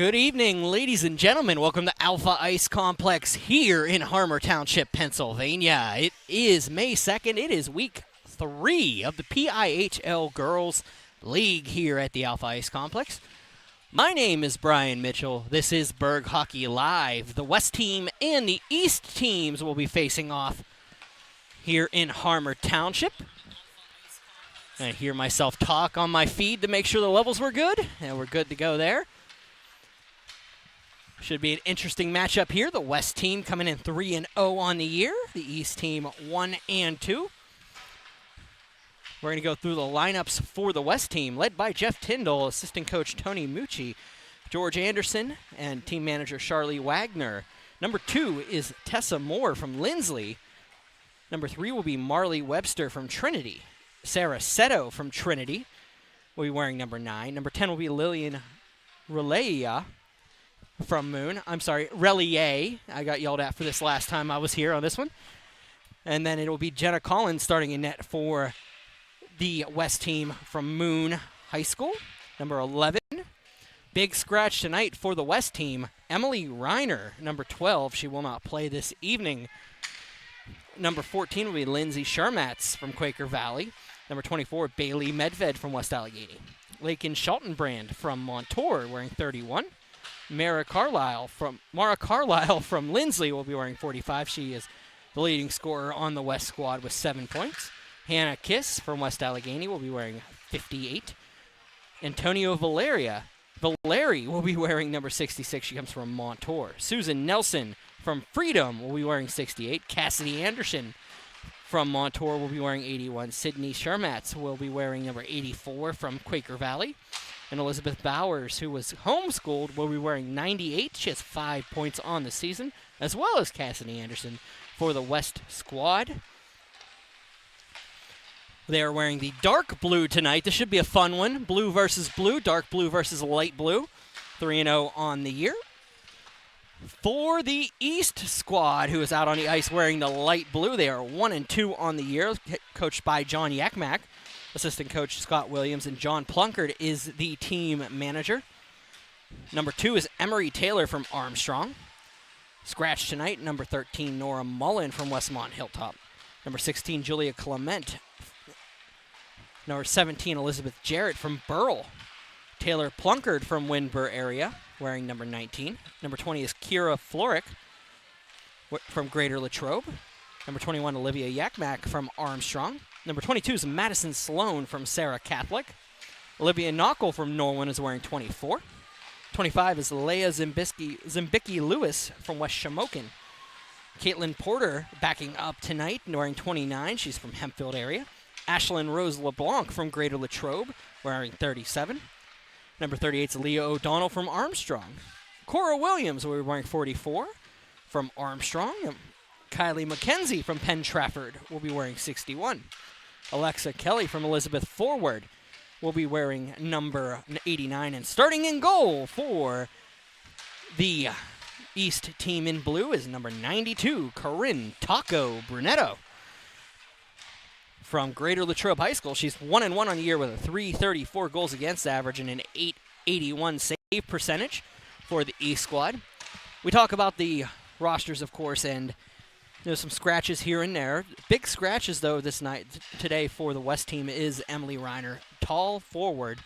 Good evening, ladies and gentlemen. Welcome to Alpha Ice Complex here in Harmer Township, Pennsylvania. It is May 2nd. It is week 3 of the PIHL Girls League here at the Alpha Ice Complex. My name is Brian Mitchell. This is Berg Hockey Live. The West team and the East teams will be facing off here in Harmer Township. I hear myself talk on my feed to make sure the levels were good, and we're good to go there. Should be an interesting matchup here. The West team coming in 3-0 on the year. The East team 1-2. We're going to go through the lineups for the West team, led by Jeff Tyndall, assistant coach Tony Mucci, George Anderson, and team manager Charlie Wagner. Number 2 is Tessa Moore from Lindsley. Number 3 will be Marley Webster from Trinity. Sarah Seto from Trinity will be wearing number 9. Number 10 will be Lillian Relaya from Moon. Relier. I got yelled at for this last time I was here on this one. And then it will be Jenna Collins starting in net for the West team from Moon High School. Number 11. Big scratch tonight for the West team. Emily Reiner, number 12. She will not play this evening. Number 14 will be Lindsay Shermatz from Quaker Valley. Number 24, Bailey Medved from West Allegheny. Lakin Schaltenbrand from Montour wearing 31. Mara Carlisle from Lindsley will be wearing 45. She is the leading scorer on the West squad with 7 points. Hannah Kiss from West Allegheny will be wearing 58. Antonio Valeri will be wearing number 66. She comes from Montour. Susan Nelson from Freedom will be wearing 68. Cassidy Anderson from Montour will be wearing 81. Sydney Shermatz will be wearing number 84 from Quaker Valley. And Elizabeth Bowers, who was homeschooled, will be wearing 98. She has 5 points on the season, as well as Cassidy Anderson for the West squad. They are wearing the dark blue tonight. This should be a fun one. Blue versus blue, dark blue versus light blue. 3-0 on the year. For the East squad, who is out on the ice wearing the light blue, they are 1-2 on the year, coached by John Yakmak. Assistant coach Scott Williams, and John Plunkard is the team manager. Number 2 is Emery Taylor from Armstrong. Scratch tonight, number 13, Nora Mullen from Westmont Hilltop. Number 16, Julia Clement. Number 17, Elizabeth Jarrett from Burrell. Taylor Plunkard from Windber area, wearing number 19. Number 20 is Kira Florick from Greater Latrobe. Number 21, Olivia Yakmak from Armstrong. Number 22 is Madison Sloan from Sarah Catholic. Olivia Knockel from Norwin is wearing 24. 25 is Leia Zimbicki Lewis from West Shamokin. Caitlin Porter backing up tonight, wearing 29. She's from Hempfield area. Ashlyn Rose LeBlanc from Greater Latrobe, wearing 37. Number 38 is Leah O'Donnell from Armstrong. Cora Williams will be wearing 44 from Armstrong. Kylie McKenzie from Penn Trafford will be wearing 61. Alexa Kelly from Elizabeth Forward will be wearing number 89. And starting in goal for the East team in blue is number 92, Corinne Taco Brunetto from Greater Latrobe High School. She's 1-1 on the year with a .334 goals against average and an .881 save percentage for the East squad. We talk about the rosters, of course, and there's some scratches here and there. Big scratches, though, today for the West team is Emily Reiner. Tall forward,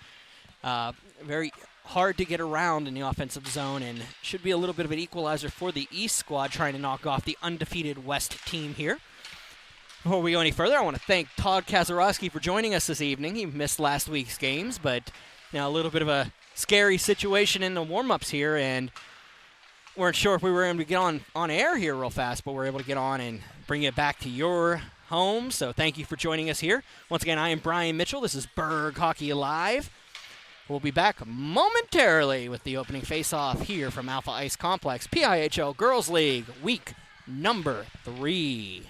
very hard to get around in the offensive zone, and should be a little bit of an equalizer for the East squad trying to knock off the undefeated West team here. Before we go any further, I want to thank Todd Kazarowski for joining us this evening. He missed last week's games, but a little bit of a scary situation in the warm-ups here, and weren't sure if we were able to get on air here real fast, but we're able to get on and bring it back to your home. So thank you for joining us here. Once again, I am Brian Mitchell. This is Berg Hockey Live. We'll be back momentarily with the opening face-off here from Alpha Ice Complex, PIHL Girls League, week number 3.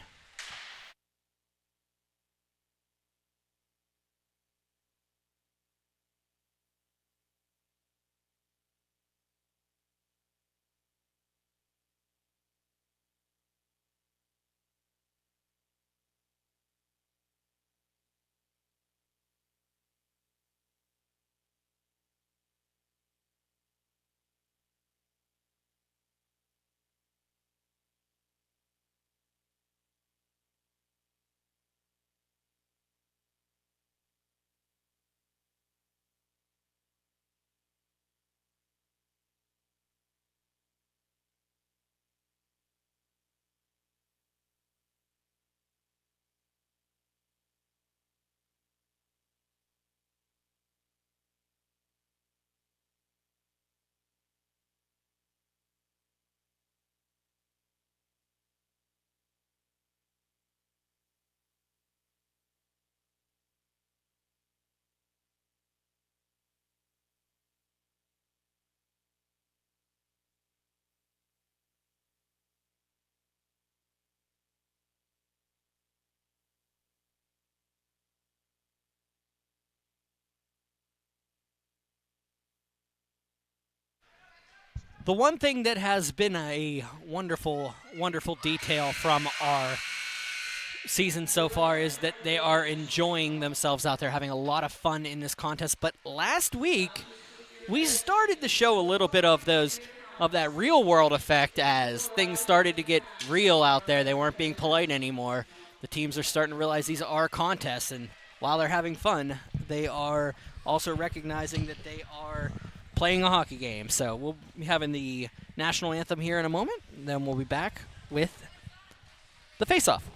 The one thing that has been a wonderful, wonderful detail from our season so far is that they are enjoying themselves out there, having a lot of fun in this contest. But last week, we started to show a little bit of that real world effect as things started to get real out there. They weren't being polite anymore. The teams are starting to realize these are contests, and while they're having fun, they are also recognizing that they are playing a hockey game. So we'll be having the national anthem here in a moment, and then we'll be back with the face-off.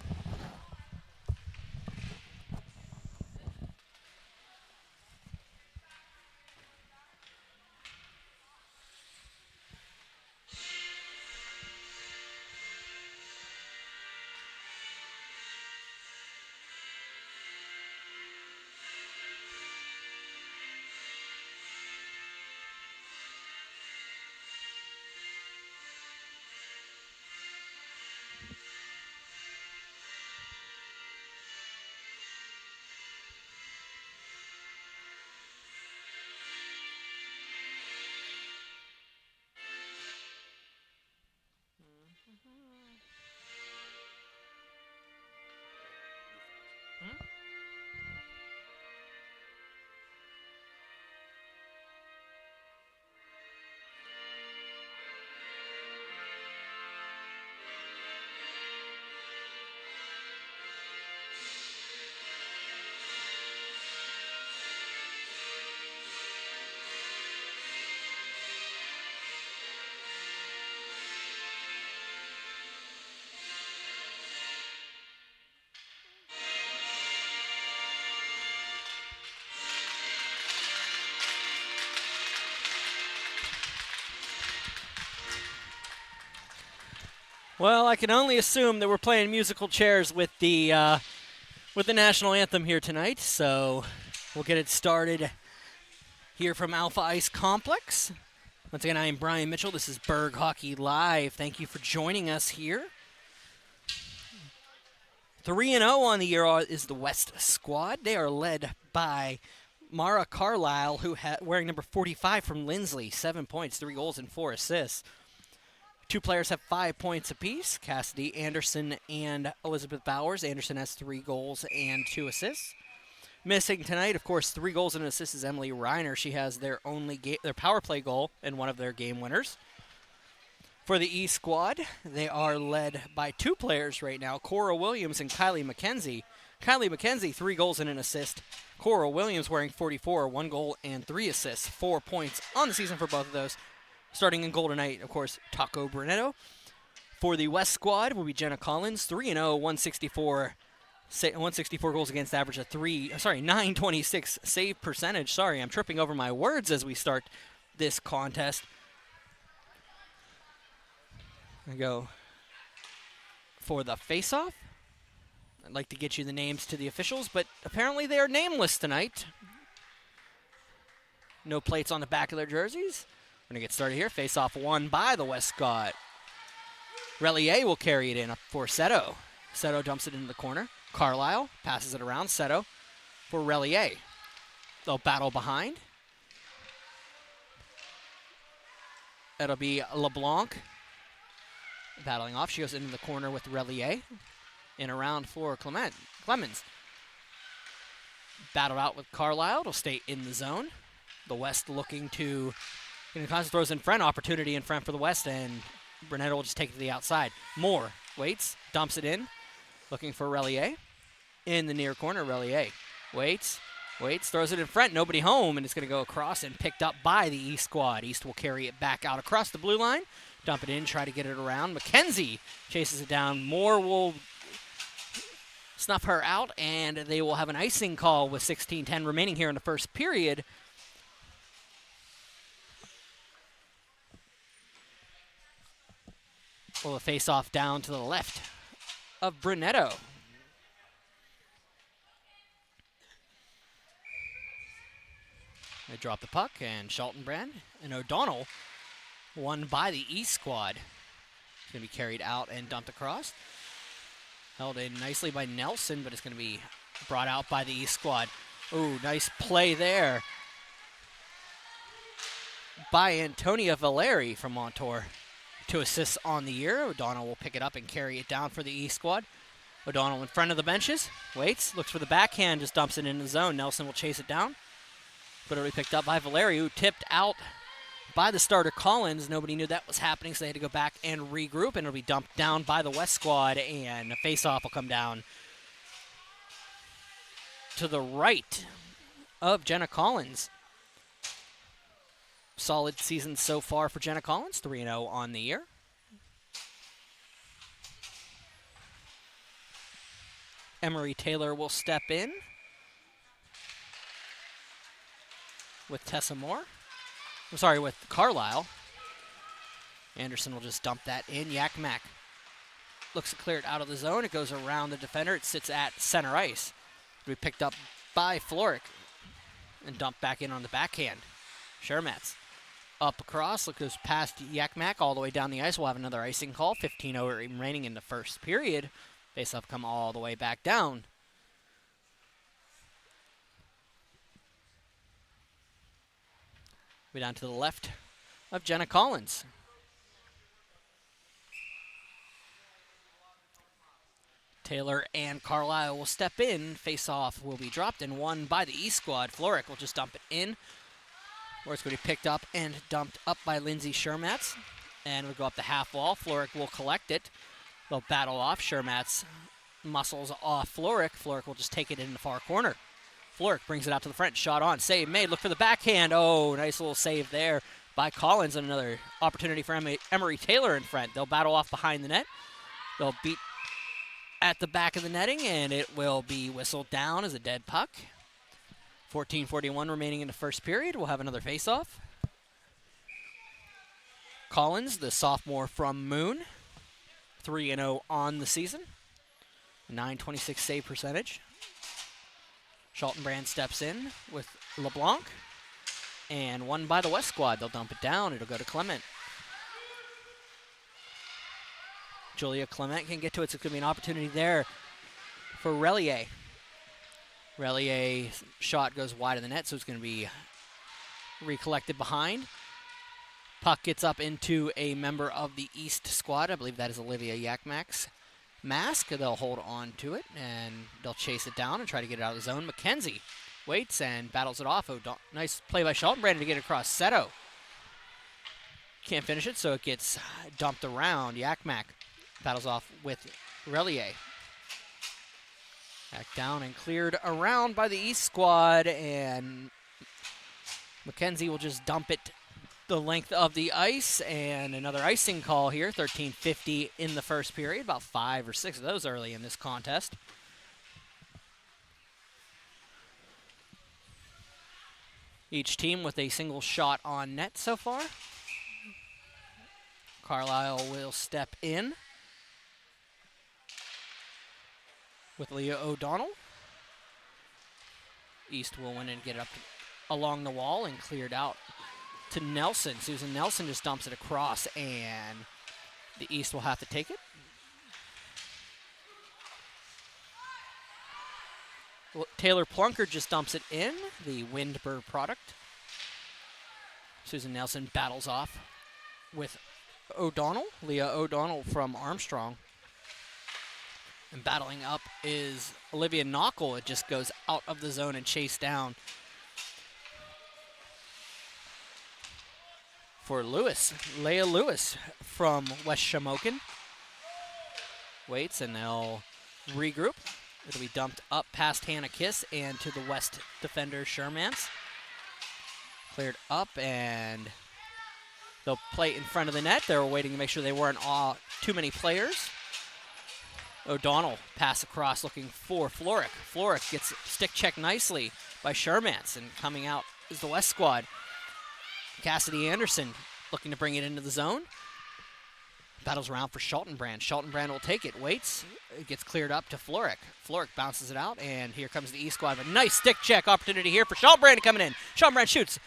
Well, I can only assume that we're playing musical chairs with the national anthem here tonight, so we'll get it started here from Alpha Ice Complex. Once again, I am Brian Mitchell. This is Berg Hockey Live. Thank you for joining us here. 3-0 on the year is the West squad. They are led by Mara Carlisle, who wearing number 45 from Lindsley. 7 points, 3 goals, and 4 assists. 2 players have 5 points apiece, Cassidy Anderson and Elizabeth Bowers. Anderson has 3 goals and 2 assists. Missing tonight, of course, 3 goals and an assist is Emily Reiner. She has their power play goal and one of their game winners. For the E squad, they are led by 2 players right now, Cora Williams and Kylie McKenzie. Kylie McKenzie, 3 goals and an assist. Cora Williams wearing 44, 1 goal and 3 assists. 4 points on the season for both of those. Starting in goal tonight, of course, Taco Brunetto. For the West squad will be Jenna Collins, 3-0, 164 goals against average of 926 save percentage. Sorry, I'm tripping over my words as we start this contest. I go for the face-off. I'd like to get you the names to the officials, but apparently they are nameless tonight. No plates on the back of their jerseys. We're going to get started here. Face-off won by the West squad. Relier will carry it in up for Seto. Seto dumps it into the corner. Carlisle passes it around. Seto for Relier. They'll battle behind. That'll be LeBlanc battling off. She goes into the corner with Relier. In around for Clemens. Battled out with Carlisle. It'll stay in the zone. The West looking to... throws in front, opportunity in front for the West, and Brunetto will just take it to the outside. Moore waits, dumps it in, looking for Relier. In the near corner, Relier waits, throws it in front, nobody home, and it's going to go across and picked up by the East squad. East will carry it back out across the blue line, dump it in, try to get it around. McKenzie chases it down. Moore will snuff her out, and they will have an icing call with 16:10 remaining here in the first period. Well, the face-off down to the left of Brunetto. They drop the puck, and Schultenbrand and O'Donnell won by the East squad. It's going to be carried out and dumped across. Held in nicely by Nelson, but it's going to be brought out by the East squad. Ooh, nice play there by Antonia Valeri from Montour. 2 assists on the year. O'Donnell will pick it up and carry it down for the East squad. O'Donnell in front of the benches, waits, looks for the backhand, just dumps it into the zone. Nelson will chase it down, but it'll be picked up by Valeri, who tipped out by the starter Collins. Nobody knew that was happening, so they had to go back and regroup, and it'll be dumped down by the West squad, and a face-off will come down to the right of Jenna Collins. Solid season so far for Jenna Collins, 3-0 on the year. Emery Taylor will step in with Tessa Moore. I'm sorry, with Carlisle. Anderson will just dump that in. Yakmak looks to clear it out of the zone. It goes around the defender. It sits at center ice. It'll be picked up by Floric and dumped back in on the backhand. Shermatz up across. Look, goes past Yakmak all the way down the ice. We'll have another icing call. 15-0 remaining in the first period. Face-off come all the way back down. We're down to the left of Jenna Collins. Taylor and Carlisle will step in. Face-off will be dropped and won by the East squad. Floric will just dump it in, where it's going to be picked up and dumped up by Lindsay Shermatz. And we'll go up the half wall. Floric will collect it. They'll battle off. Shermatz muscles off Floric. Floric will just take it in the far corner. Floric brings it out to the front. Shot on. Save made. Look for the backhand. Oh, nice little save there by Collins. And another opportunity for Emery Taylor in front. They'll battle off behind the net. They'll beat at the back of the netting, and it will be whistled down as a dead puck. 14:41 remaining in the first period. We'll have another face-off. Collins, the sophomore from Moon, 3-0 on the season. 926 save percentage. Schaltenbrand steps in with LeBlanc. And won by the West squad. They'll dump it down. It'll go to Clement. Julia Clement can get to it. So it's going to be an opportunity there for Relier. Relier's shot goes wide of the net, so it's going to be recollected behind. Puck gets up into a member of the East squad. I believe that is Olivia Yakmak's mask. They'll hold on to it, and they'll chase it down and try to get it out of the zone. McKenzie waits and battles it off. Nice play by Schaltenbrand to get it across. Seto can't finish it, so it gets dumped around. Yakmak battles off with Relier. Back down and cleared around by the East squad, and McKenzie will just dump it the length of the ice, and another icing call here. 13:50 in the first period. About 5 or 6 of those early in this contest. Each team with a single shot on net so far. Carlisle will step in with Leah O'Donnell. East will win and get it up along the wall and cleared out to Nelson. Susan Nelson just dumps it across, and the East will have to take it. Taylor Plunker just dumps it in, the Windber product. Susan Nelson battles off with O'Donnell, Leah O'Donnell from Armstrong. And battling up is Olivia Knockel. It just goes out of the zone and chased down for Lewis. Leah Lewis from West Shamokin. Waits, and they'll regroup. It'll be dumped up past Hannah Kiss and to the West defender, Shermans. Cleared up, and they'll play in front of the net. They were waiting to make sure they weren't too many players. O'Donnell pass across looking for Floric. Floric gets stick checked nicely by Shermans, and coming out is the West squad. Cassidy Anderson looking to bring it into the zone. Battles around for Schaltenbrand. Schaltenbrand will take it, waits. It gets cleared up to Floric. Floric bounces it out, and here comes the East squad. A nice stick check opportunity here for Schaltenbrand coming in. Schaltenbrand shoots.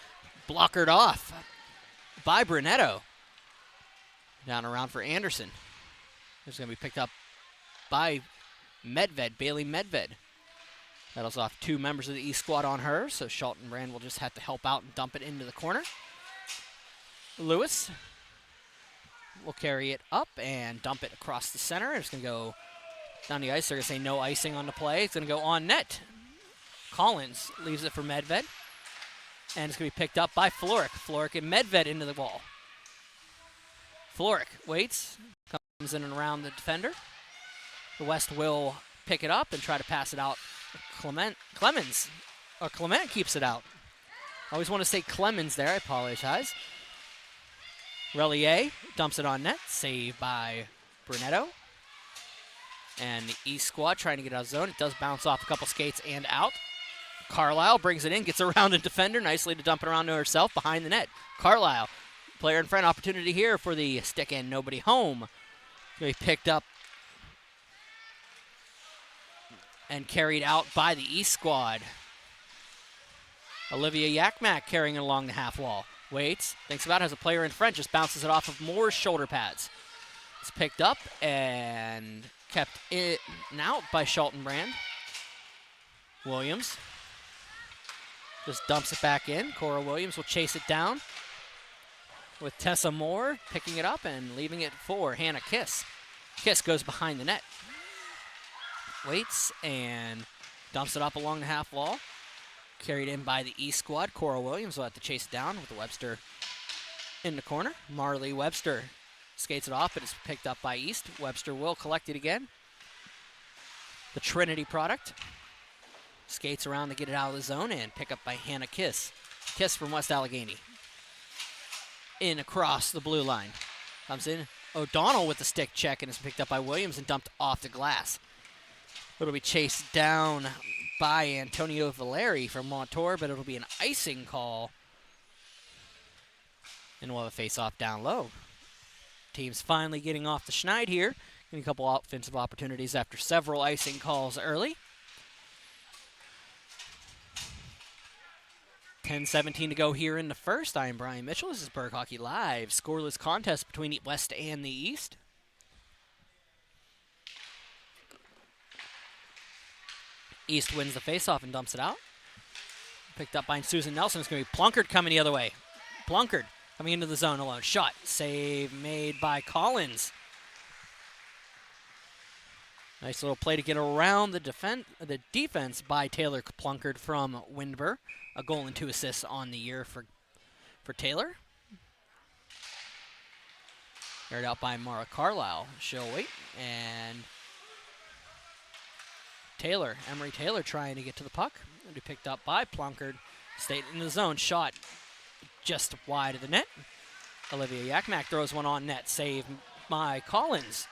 Blockered off by Brunetto. Down around for Anderson. It's going to be picked up by Medved, Bailey Medved. Battles off 2 members of the East squad on her, so Schaltenbrand will just have to help out and dump it into the corner. Lewis will carry it up and dump it across the center. It's going to go down the ice. They're going to say no icing on the play. It's going to go on net. Collins leaves it for Medved. And it's going to be picked up by Floric. Floric and Medved into the wall. Floric waits, comes in and around the defender. The West will pick it up and try to pass it out. Clement keeps it out. I always want to say Clemens there. I apologize. Relier dumps it on net. Save by Brunetto. And the East squad trying to get out of zone. It does bounce off a couple skates and out. Carlisle brings it in, gets around a defender, nicely to dump it around to herself behind the net. Carlisle, player in front, opportunity here for the stick and nobody home. Going to be picked up and carried out by the East squad. Olivia Yakmak carrying it along the half wall. Waits, thinks about it, has a player in front, just bounces it off of Moore's shoulder pads. It's picked up and kept in and out by Schultenbrand. Williams just dumps it back in. Cora Williams will chase it down with Tessa Moore picking it up and leaving it for Hannah Kiss. Kiss goes behind the net. Waits and dumps it up along the half wall. Carried in by the East squad. Cora Williams will have to chase it down with Webster in the corner. Marley Webster skates it off, but it's picked up by East. Webster will collect it again. The Trinity product. Skates around to get it out of the zone and pick up by Hannah Kiss. Kiss from West Allegheny. In across the blue line. Comes in. O'Donnell with the stick check and is picked up by Williams and dumped off the glass. It'll be chased down by Antonio Valeri from Montour, but it'll be an icing call. And we'll have a face-off down low. Team's finally getting off the schneid here. Getting a couple offensive opportunities after several icing calls early. 10:17 to go here in the first. I am Brian Mitchell. This is Berg Hockey Live. Scoreless contest between the West and the East. East wins the faceoff and dumps it out. Picked up by Susan Nelson. It's going to be Plunkard coming the other way. Plunkard coming into the zone alone. Shot. Save made by Collins. Nice little play to get around the defense by Taylor Plunkard from Windber. A goal and 2 assists on the year for Taylor. Carried out by Mara Carlisle. She'll wait. And Taylor, Emery Taylor trying to get to the puck. It'll be picked up by Plunkard. Stayed in the zone. Shot just wide of the net. Olivia Yakmak throws one on net. Save by Collins.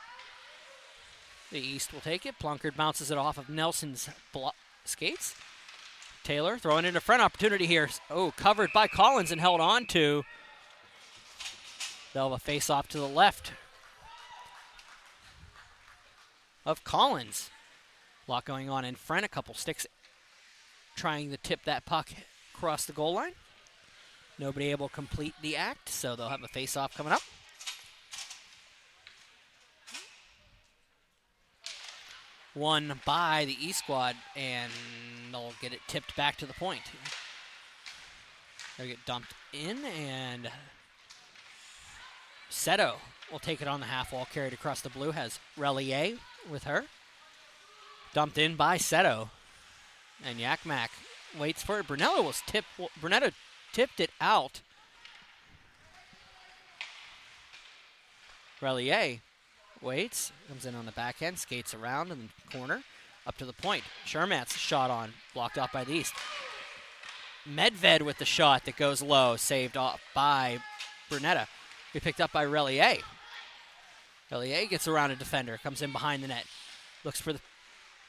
The East will take it. Plunkard bounces it off of Nelson's skates. Taylor throwing it in front. Opportunity here. Oh, covered by Collins and held on to. They'll have a face-off to the left of Collins. A lot going on in front. A couple sticks trying to tip that puck across the goal line. Nobody able to complete the act, so they'll have a face-off coming up. Won by the East squad, and they'll get it tipped back to the point. They'll get dumped in, and Seto will take it on the half wall, carried across the blue, has Relier with her. Dumped in by Seto, and Yakmak waits for it. Brunetto tipped it out. Relier waits, comes in on the backhand, skates around in the corner, up to the point. Shermat's shot on, blocked off by the East. Medved with the shot that goes low, saved off by Brunetta. Be picked up by Relier. Relier gets around a defender, comes in behind the net, looks for the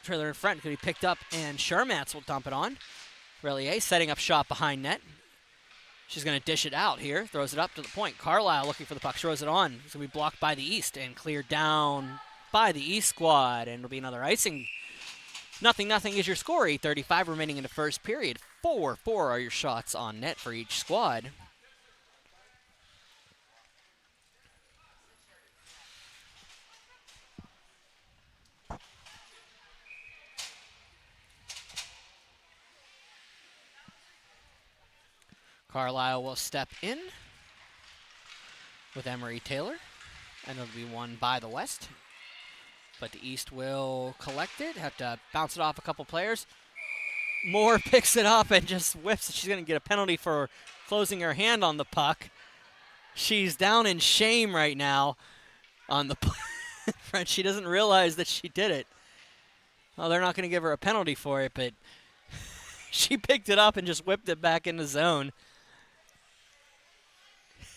trailer in front, could be picked up, and Shermat's will dump it on. Relier setting up shot behind net. She's going to dish it out here, throws it up to the point. Carlisle looking for the puck, throws it on. It's going to be blocked by the East and cleared down by the East squad, and it'll be another icing. 0-0 is your score. 8:35 remaining in the first period. 4-4 are your shots on net for each squad. Carlisle will step in. with Emery Taylor. And it'll be won by the West. But the East will collect it, have to bounce it off a couple players. Moore picks it up and just whips. She's going to get a penalty for closing her hand on the puck. She's down in shame right now on the front. She doesn't realize that she did it. Well, they're not going to give her a penalty for it, but she picked it up and just whipped it back in the zone.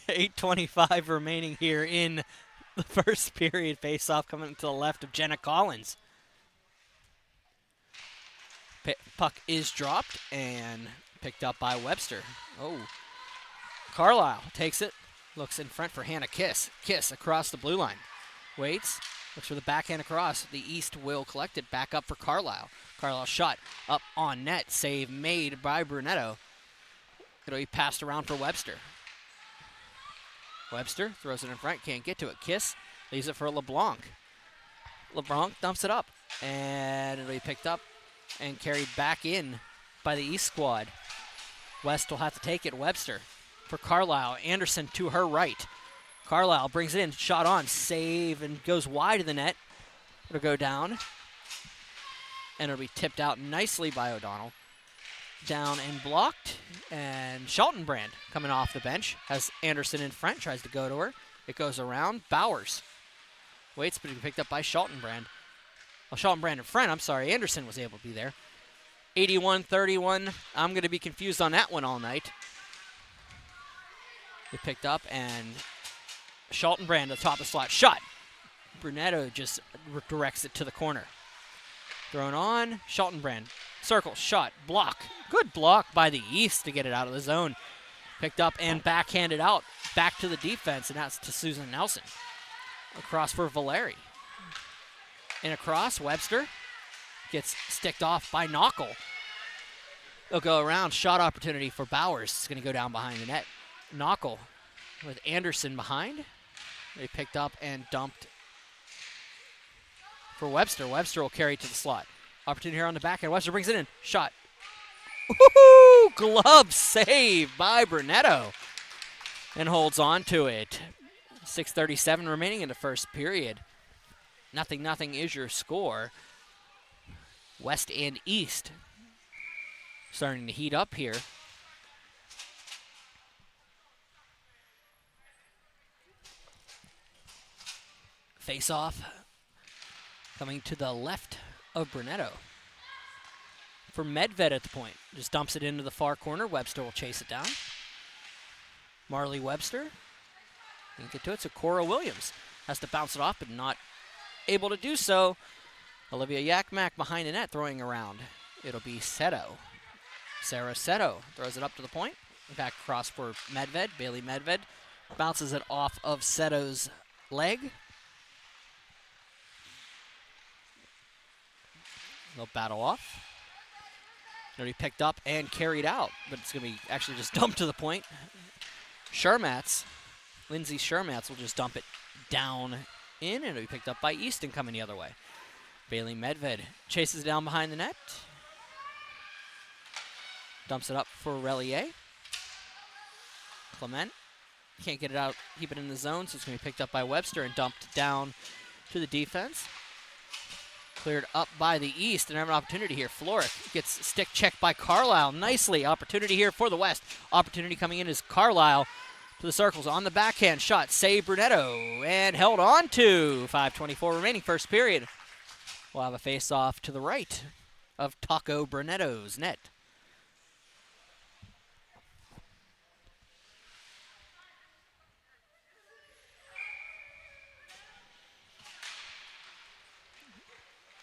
8:25 remaining here in the first period. Face-off coming to the left of Jenna Collins. Puck is dropped and picked up by Webster. Oh, Carlisle takes it, looks in front for Hannah Kiss. Kiss across the blue line. Waits, looks for the backhand across. The East will collect it back up for Carlisle. Carlisle shot up on net. Save made by Brunetto. It'll be passed around for Webster. Webster throws it in front, can't get to it. Kiss leaves it for LeBlanc. LeBlanc dumps it up, and it'll be picked up and carried back in by the East squad. West will have to take it. Webster for Carlisle. Anderson to her right. Carlisle brings it in, shot on, save, and goes wide of the net. It'll go down, and it'll be tipped out nicely by O'Donnell. Down and blocked, and Schaltenbrand coming off the bench has Anderson in front, tries to go to her. It goes around. Bowers waits, but it's picked up by Schaltenbrand. Well, Schaltenbrand in front, I'm sorry, Anderson was able to be there. 81-31, I'm going to be confused on that one all night. It picked up, and Schaltenbrand at the top of the slot. Shot. Brunetto just directs it to the corner. Thrown on, Schaltenbrand. Circle, shot, block. Good block by the East to get it out of the zone. Picked up and backhanded out. Back to the defense, and that's to Susan Nelson. Across for Valeri. And across, Webster gets sticked off by Knockel. They'll go around, shot opportunity for Bowers. It's going to go down behind the net. Knockel with Anderson behind. They picked up and dumped for Webster. Webster will carry it to the slot. Opportunity here on the backhand. Webster brings it in. Shot. Woohoo! Glove save by Brunetto. And holds on to it. 6:37 remaining in the first period. 0-0 is your score. West and East starting to heat up here. Face-off coming to the left of Brunetto. For Medved at the point. Just dumps it into the far corner. Webster will chase it down. Marley Webster. Didn't get to it, so Cora Williams has to bounce it off, but not able to do so. Olivia Yakmak behind the net throwing around. It'll be Seto. Sarah Seto throws it up to the point. Back across for Medved. Bailey Medved bounces it off of Seto's leg. They'll battle off. It'll be picked up and carried out, but it's going to be actually just dumped to the point. Shermatz, Lindsay Shermatz will just dump it down in, and it'll be picked up by Easton coming the other way. Bailey Medved chases it down behind the net. Dumps it up for Relier. Clement can't get it out, keep it in the zone, so it's going to be picked up by Webster and dumped down to the defense. Cleared up by the East, and have an opportunity here. Floric gets stick checked by Carlisle nicely. Opportunity here for the West. Opportunity coming in is Carlisle to the circles on the backhand shot. Save Brunetto and held on to. 5:24 remaining first period. We'll have a face-off to the right of Taco Brunetto's net.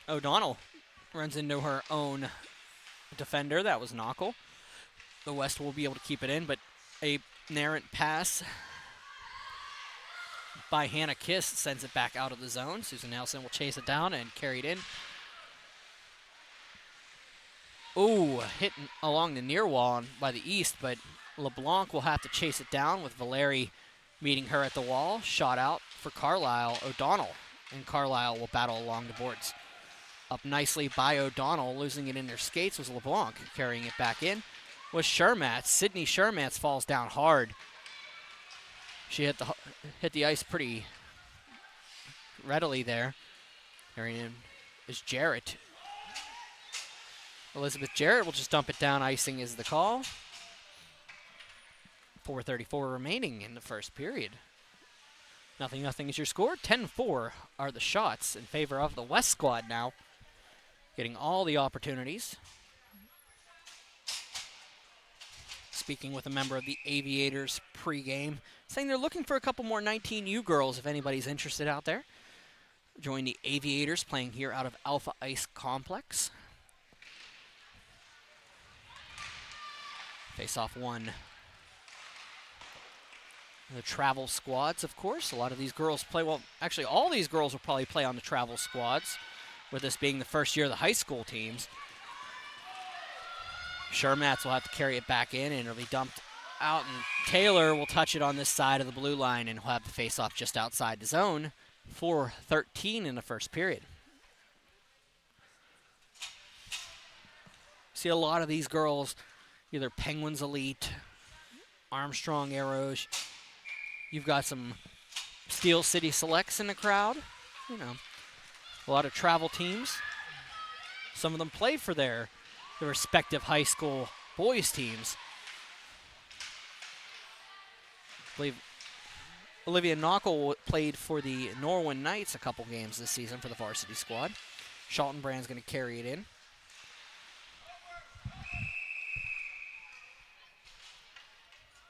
O'Donnell runs into her own defender. That was Knockel. The West will be able to keep it in, but a errant pass by Hannah Kiss sends it back out of the zone. Susan Nelson will chase it down and carry it in. Ooh, hit along the near wall by the East, but LeBlanc will have to chase it down with Valeri meeting her at the wall. Shot out for Carlisle. O'Donnell, and Carlisle will battle along the boards. Up nicely by O'Donnell, losing it in their skates was LeBlanc. Carrying it back in was Shermatz. Sydney Shermatz falls down hard. She hit the ice pretty readily there. Here is Jarrett. Elizabeth Jarrett will just dump it down. Icing is the call. 4:34 remaining in the first period. 0-0 is your score. 10-4 are the shots in favor of the West squad now, getting all the opportunities. Speaking with a member of the Aviators pregame, saying they're looking for a couple more 19U girls if anybody's interested out there. Join the Aviators, playing here out of Alpha Ice Complex. Face-off one. The travel squads, of course. A lot of these girls play, well, actually all these girls will probably play on the travel squads, with this being the first year of the high school teams. Shermats will have to carry it back in, and it'll be dumped out, and Taylor will touch it on this side of the blue line, and he'll have the face-off just outside the zone. 4:13 in the first period. See a lot of these girls, either Penguins Elite, Armstrong Arrows. You've got some Steel City Selects in the crowd. You know, a lot of travel teams. Some of them play for their respective high school boys teams. I believe Olivia Knockel played for the Norwin Knights a couple games this season for the varsity squad. Schaltenbrand's going to carry it in.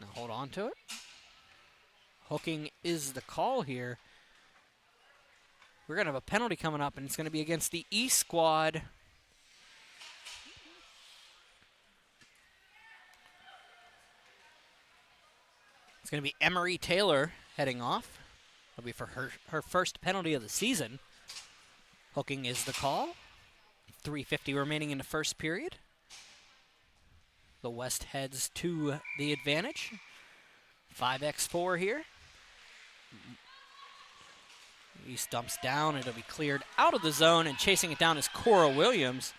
Now hold on to it. Hooking is the call here. We're going to have a penalty coming up, and it's going to be against the East squad. It's going to be Emery Taylor heading off. It'll be for her first penalty of the season. Hooking is the call. 3:50 remaining in the first period. The West heads to the advantage. 5x4 here. East dumps down. It'll be cleared out of the zone, and chasing it down is Cora Williams.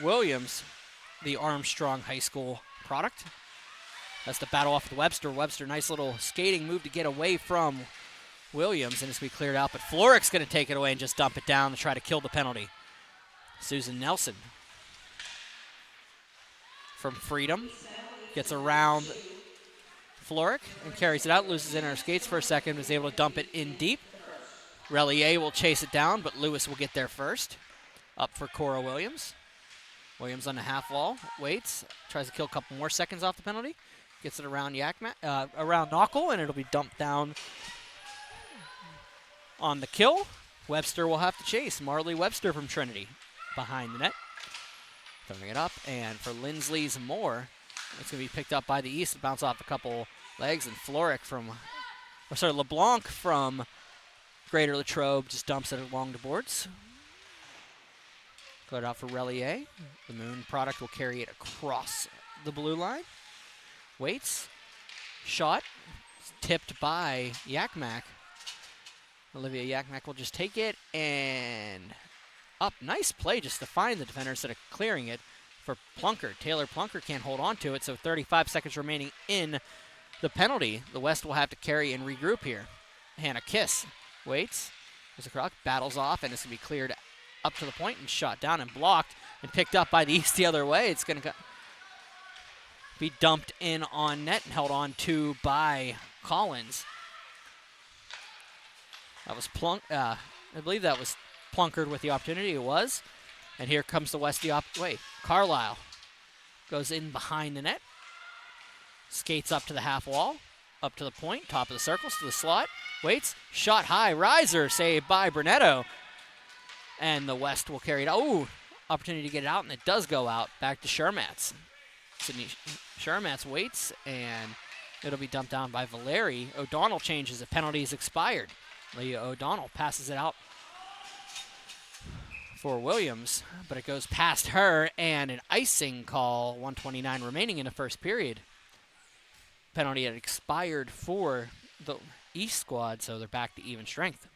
Williams, the Armstrong High School product. That's the battle off with Webster. Webster, nice little skating move to get away from Williams, and it's going to be cleared out, but Florick's going to take it away and just dump it down to try to kill the penalty. Susan Nelson from Freedom gets around Florick and carries it out, loses in her skates for a second, is able to dump it in deep. Relier will chase it down, but Lewis will get there first. Up for Cora Williams. Williams on the half wall, waits, tries to kill a couple more seconds off the penalty. Gets it around around Knockel, and it'll be dumped down on the kill. Webster will have to chase. Marley Webster from Trinity behind the net. Throwing it up, and for Lindsley's Moore, it's going to be picked up by the East. Bounce off a couple legs, and Florick LeBlanc from Greater Latrobe just dumps it along the boards. Got it out for Relier. The Moon product will carry it across the blue line. Waits. Shot. Tipped by Yakmak. Olivia Yakmak will just take it and up. Nice play just to find the defender instead of clearing it for Plunker. Taylor Plunker can't hold on to it, so 35 seconds remaining in the penalty. The West will have to carry and regroup here. Hannah Kiss waits. There's a croc, battles off, and it's going to be cleared up to the point and shot down and blocked and picked up by the East the other way. It's going to be dumped in on net and held on to by Collins. That was I believe that was Plunkered with the opportunity. It was. And here comes the West Carlisle goes in behind the net. Skates up to the half wall. Up to the point. Top of the circles to the slot. Waits. Shot high. Riser saved by Brunetto. And the West will carry it. Oh, opportunity to get it out, and it does go out. Back to Shermats. Sydney Shermats waits, and it'll be dumped down by Valeri. O'Donnell changes. The penalty is expired. Leah O'Donnell passes it out for Williams, but it goes past her, and an icing call. 1:29 remaining in the first period. Penalty had expired for the East squad, so they're back to even strength.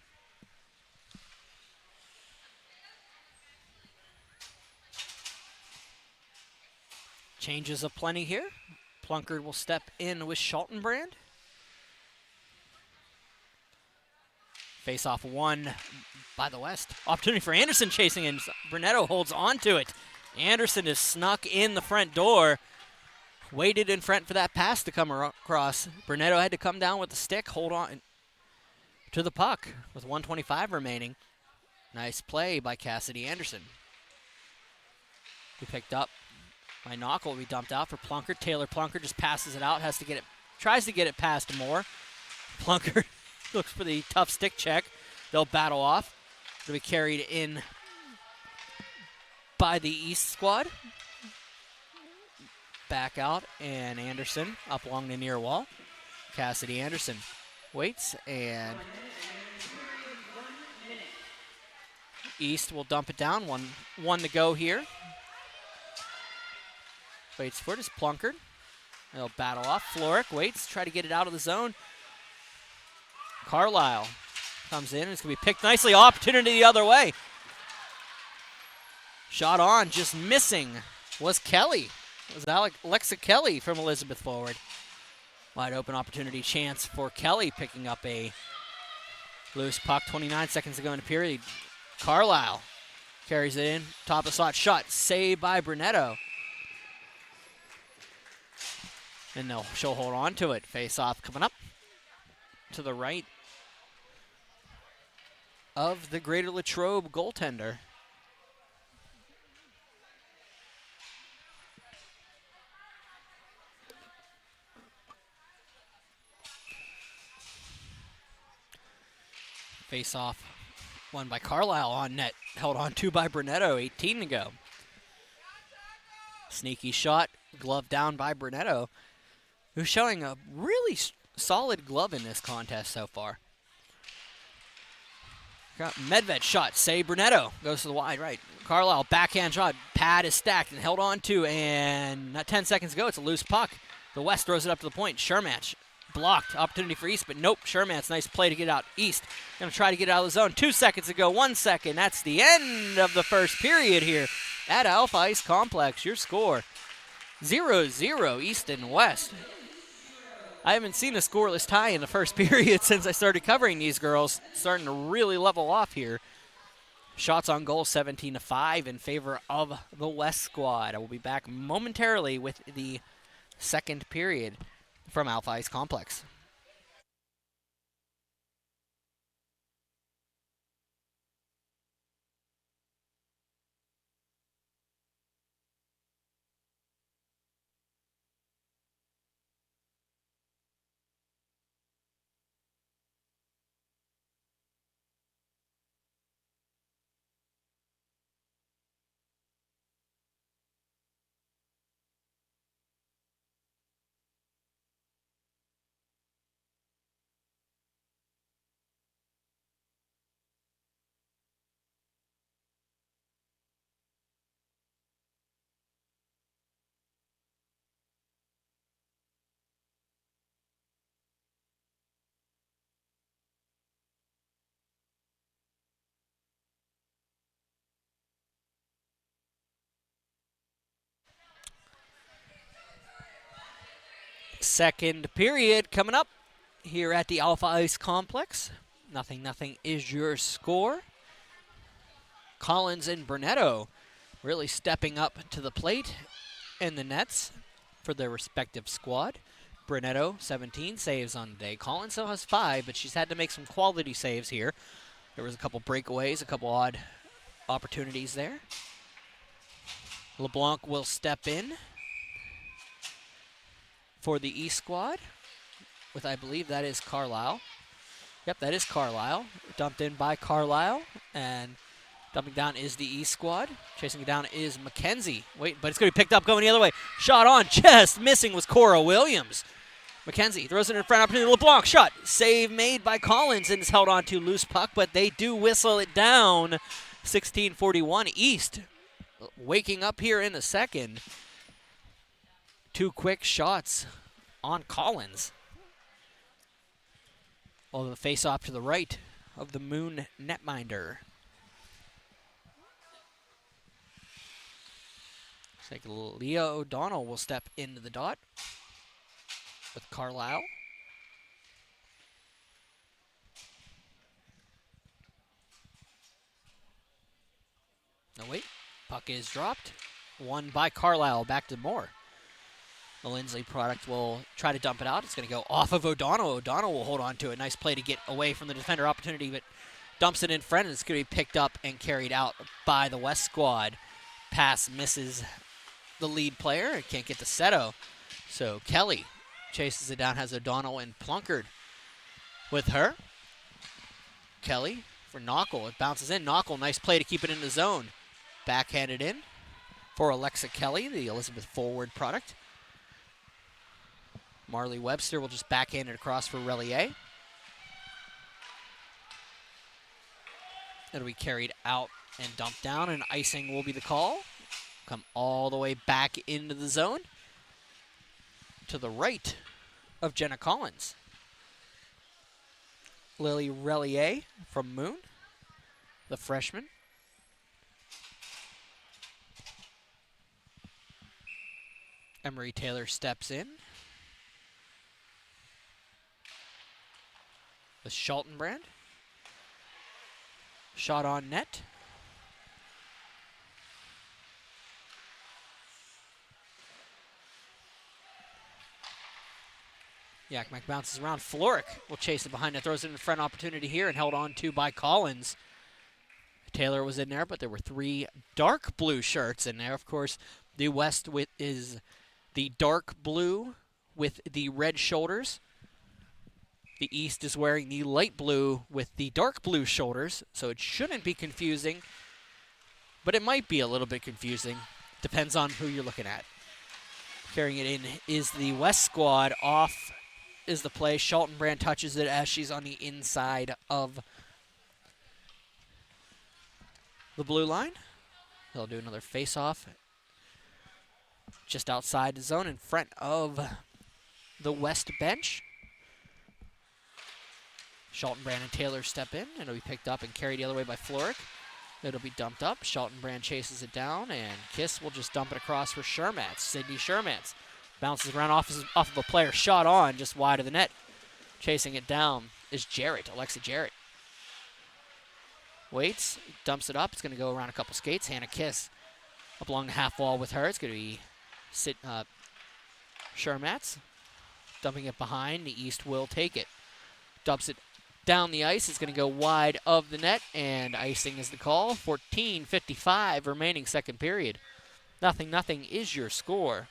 Changes aplenty here. Plunkard will step in with Schaltenbrand. Face off won by the West. Opportunity for Anderson chasing, and Brunetto holds on to it. Anderson is snuck in the front door. Waited in front for that pass to come across. Brunetto had to come down with the stick, hold on to the puck with 1:25 remaining. Nice play by Cassidy Anderson. He picked up by Knockel. We dumped out for Plunkett. Taylor Plunkett just passes it out, tries to get it past Moore. Plunkett looks for the tough stick check. They'll battle off. It'll be carried in by the East squad. Back out, and Anderson up along the near wall. Cassidy Anderson waits, and East will dump it down. One to go here. Waits for it is Plunkett. They'll battle off. Floric waits, try to get it out of the zone. Carlisle comes in, and it's going to be picked nicely. Opportunity the other way. Shot on, just missing was Kelly. It was Alexa Kelly from Elizabeth forward. Wide open opportunity chance for Kelly, picking up a loose puck. 29 seconds to go in the period. Carlisle carries it in. Top of the slot shot. Saved by Brunetto. And she'll hold on to it. Face off coming up to the right of the Greater Latrobe goaltender. Face off won by Carlisle on net. Held on to by Brunetto. 18 to go. Sneaky shot. Glove down by Brunetto, who's showing a really solid glove in this contest so far. Got Medved shot. Save Brunetto. Goes to the wide right. Carlisle backhand shot. Pad is stacked and held on to, and not 10 seconds ago, it's a loose puck. The West throws it up to the point. Shermatch blocked. Opportunity for East, but nope. Shermatch, nice play to get out. East going to try to get out of the zone. 2 seconds ago. 1 second. That's the end of the first period here at Alpha Ice Complex. Your score 0-0 East and West. I haven't seen a scoreless tie in the first period since I started covering these girls. Starting to really level off here. Shots on goal 17-5 in favor of the West squad. I will be back momentarily with the second period from Alpha Ice Complex. Second period coming up here at the Alpha Ice Complex. 0-0 is your score. Collins and Brunetto really stepping up to the plate in the nets for their respective squad. Brunetto, 17 saves on the day. Collins still has 5, but she's had to make some quality saves here. There was a couple breakaways, a couple odd opportunities there. LeBlanc will step in for the East squad with, I believe that is Carlisle. Yep, that is Carlisle. Dumped in by Carlisle, and dumping down is the East squad. Chasing it down is McKenzie. Wait, but it's going to be picked up going the other way. Shot on, just missing was Cora Williams. McKenzie throws it in front, opportunity. LeBlanc shot. Save made by Collins, and is held on to loose puck, but they do whistle it down. 16:41 East. Waking up here in the second. 2 quick shots on Collins. Well, the face-off to the right of the Moon netminder. Looks like Leah O'Donnell will step into the dot with Carlisle. No, wait. Puck is dropped. Won by Carlisle. Back to Moore. The Lindsley product will try to dump it out. It's going to go off of O'Donnell. O'Donnell will hold on to it. Nice play to get away from the defender opportunity, but dumps it in front, and it's going to be picked up and carried out by the West squad. Pass misses the lead player. It can't get to Seto. So Kelly chases it down, has O'Donnell and Plunkard with her. Kelly for Knockel. It bounces in. Knockel, nice play to keep it in the zone. Backhanded in for Alexa Kelly, the Elizabeth forward product. Marley Webster will just backhand it across for Relier. It'll be carried out and dumped down, and icing will be the call. Come all the way back into the zone to the right of Jenna Collins. Lily Relier from Moon, the freshman. Emery Taylor steps in. With Schultenbrand. Shot on net. Yakmak bounces around. Floric will chase it behind it. Throws it in front. Opportunity here and held on to by Collins. Taylor was in there, but there were 3 dark blue shirts in there. Of course, the West is the dark blue with the red shoulders. The East is wearing the light blue with the dark blue shoulders, so it shouldn't be confusing, but it might be a little bit confusing. Depends on who you're looking at. Carrying it in is the West squad. Off is the play. Schultenbrand touches it as she's on the inside of the blue line. They'll do another face-off just outside the zone in front of the West bench. Schultenbrand and Taylor step in, and it'll be picked up and carried the other way by Floric. It'll be dumped up. Schultenbrand chases it down, and Kiss will just dump it across for Shermatz. Sydney Shermatz bounces around off of a player, shot on, just wide of the net. Chasing it down is Jarrett, Alexa Jarrett. Waits, dumps it up. It's going to go around a couple skates. Hannah Kiss up along the half wall with her. It's going to be Shermatz dumping it behind. The East will take it. Dumps it down the ice. It's going to go wide of the net, and icing is the call. 14:55 remaining second period. 0-0 is your score.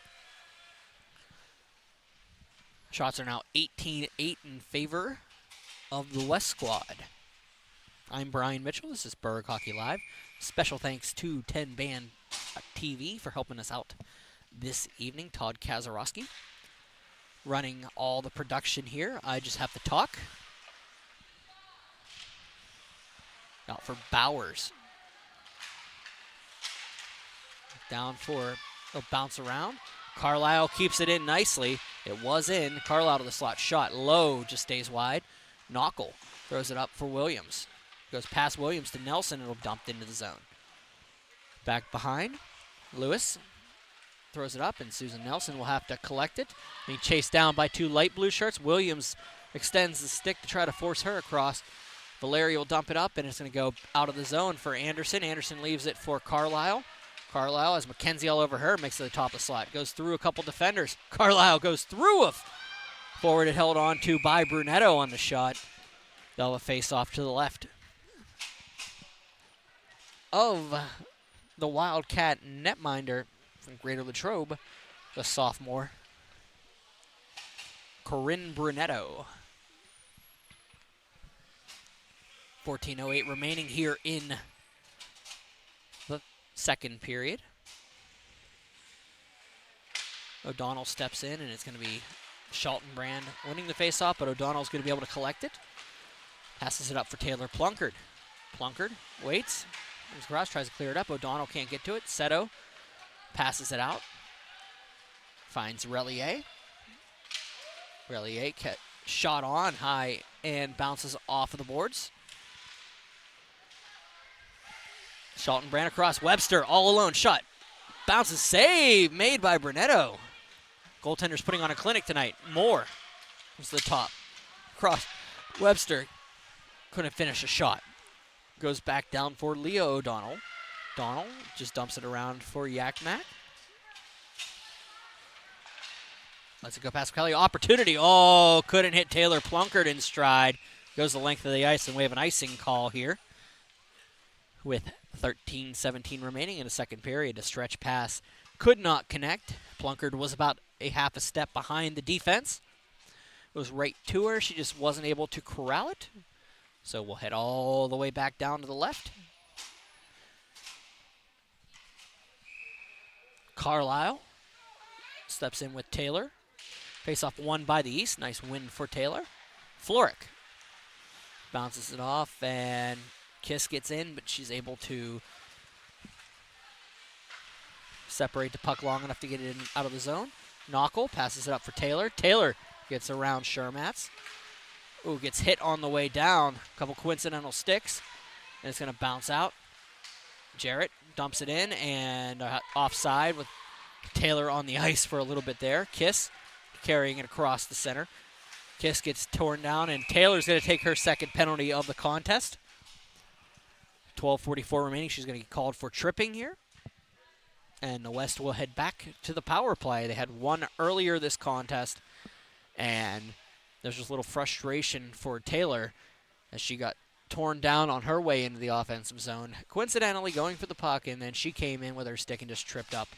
Shots are now 18-8 in favor of the West squad. I'm Brian Mitchell. This is Berg Hockey Live. Special thanks to 10 Band TV for helping us out this evening. Todd Kazarowski running all the production here. I just have to talk. Out for Bowers. Down for a bounce around. Carlisle keeps it in nicely. It was in. Carlisle to the slot. Shot low, just stays wide. Knockel throws it up for Williams. Goes past Williams to Nelson, and it'll dumped into the zone. Back behind. Lewis throws it up, and Susan Nelson will have to collect it. Being chased down by 2 light blue shirts. Williams extends the stick to try to force her across. Valeria will dump it up, and it's going to go out of the zone for Anderson. Anderson leaves it for Carlisle. Carlisle has McKenzie all over her, makes it to the top of the slot. Goes through a couple defenders. Carlisle goes through a forward. It held on to by Brunetto on the shot. They'll have a face-off to the left of the Wildcat netminder from Greater Latrobe, the sophomore, Corinne Brunetto. 14:08 remaining here in the second period. O'Donnell steps in, and it's going to be Schultenbrand winning the faceoff, but O'Donnell's going to be able to collect it. Passes it up for Taylor Plunkard. Plunkard waits. Comes across, tries to clear it up. O'Donnell can't get to it. Seto passes it out. Finds Relier. Relier shot on high and bounces off of the boards. Schultenbrand across. Webster all alone. Shot. Bounces. Save made by Brunetto. Goaltender's putting on a clinic tonight. Moore was the top. Cross. Webster couldn't finish a shot. Goes back down for Leo O'Donnell. Donald just dumps it around for Yakmak. Lets it go past Kelly. Opportunity. Oh, couldn't hit Taylor Plunkard in stride. Goes the length of the ice, and we have an icing call here with 13:17 remaining in the second period. A stretch pass could not connect. Plunkard was about a half a step behind the defense. It was right to her. She just wasn't able to corral it. So we'll head all the way back down to the left. Carlisle steps in with Taylor. Face-off won by the East. Nice win for Taylor. Florick bounces it off, and Kiss gets in, but she's able to separate the puck long enough to get it in out of the zone. Knockel passes it up for Taylor. Taylor gets around Shermatz. Ooh, gets hit on the way down. A couple coincidental sticks, and it's going to bounce out. Jarrett dumps it in, and offside with Taylor on the ice for a little bit there. Kiss carrying it across the center. Kiss gets torn down, and Taylor's going to take her second penalty of the contest. 12:44 remaining. She's going to get called for tripping here. And the West will head back to the power play. They had one earlier this contest, and there's just a little frustration for Taylor as she got torn down on her way into the offensive zone, coincidentally going for the puck, and then she came in with her stick and just tripped up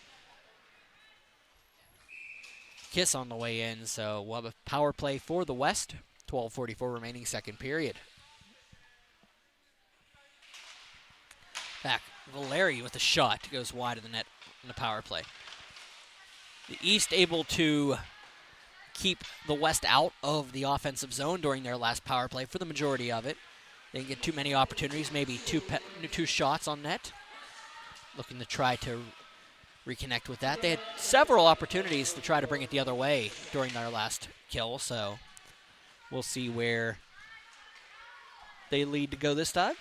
Kiss on the way in. So we'll have a power play for the West. 12:44 remaining second period. Back, Valeri with a shot. Goes wide of the net in the power play. The East able to keep the West out of the offensive zone during their last power play for the majority of it. They didn't get too many opportunities, maybe two shots on net. Looking to try to reconnect with that. They had several opportunities to try to bring it the other way during their last kill, so we'll see where they lead to go this time.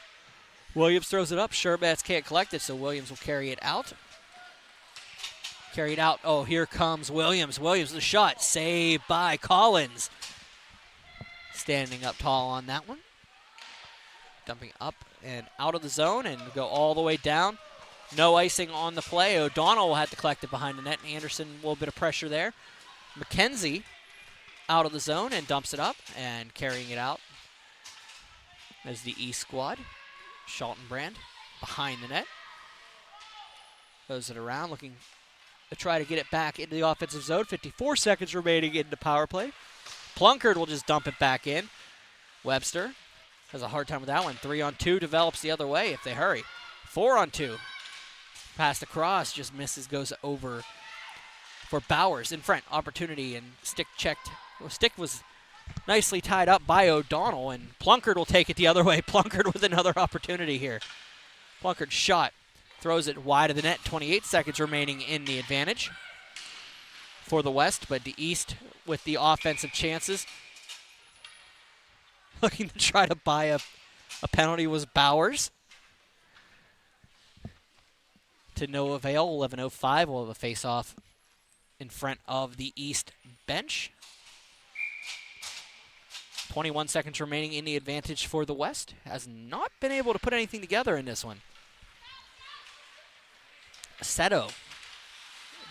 Williams throws it up. Sherbatz can't collect it, so Williams will carry it out. Carried out. Oh, here comes Williams. Williams, the shot. Saved by Collins. Standing up tall on that one. Dumping up and out of the zone and go all the way down. No icing on the play. O'Donnell will have to collect it behind the net. Anderson, a little bit of pressure there. McKenzie out of the zone and dumps it up and carrying it out as the East squad. Schaltenbrand behind the net. Throws it around, looking to try to get it back into the offensive zone. 54 seconds remaining in the power play. Plunkard will just dump it back in. Webster has a hard time with that one. 3-on-2 develops the other way if they hurry. 4-on-2. Passed across, just misses, goes over for Bowers in front. Opportunity and stick checked. Well, stick was nicely tied up by O'Donnell, and Plunkard will take it the other way. Plunkard with another opportunity here. Plunkard shot. Throws it wide of the net. 28 seconds remaining in the advantage for the West, but the East with the offensive chances. Looking to try to buy a penalty was Bowers. To no avail. 11:05. We'll have a face-off in front of the East bench. 21 seconds remaining in the advantage for the West. Has not been able to put anything together in this one. Seto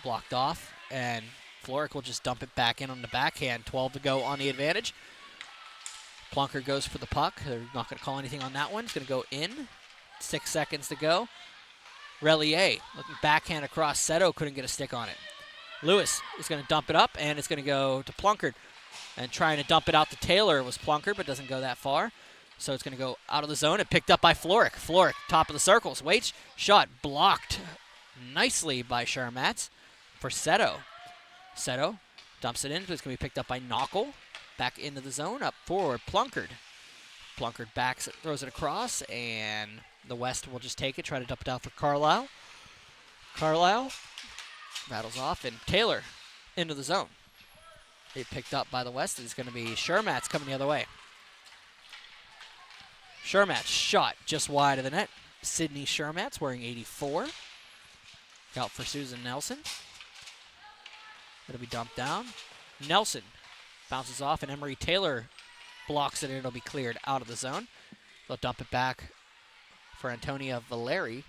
blocked off, and Florick will just dump it back in on the backhand. 12 to go on the advantage. Plunkard goes for the puck. They're not going to call anything on that one. It's going to go in. 6 seconds to go. Relier looking backhand across. Seto couldn't get a stick on it. Lewis is going to dump it up, and it's going to go to Plunkard. And trying to dump it out to Taylor was Plunkard, but doesn't go that far. So it's going to go out of the zone and picked up by Florick. Florick, top of the circles. Waits, shot blocked nicely by Shermatz for Seto. Seto dumps it in, but it's going to be picked up by Knockel. Back into the zone, up forward, Plunkard. Plunkard backs it, throws it across, and the West will just take it, try to dump it out for Carlisle. Carlisle rattles off, and Taylor into the zone. They picked up by the West. It's going to be Shermatz coming the other way. Shermatz shot just wide of the net. Sydney Shermatz wearing 84. Out for Susan Nelson. It'll be dumped down. Nelson bounces off, and Emery Taylor blocks it, and it'll be cleared out of the zone. They'll dump it back for Antonia Valeri.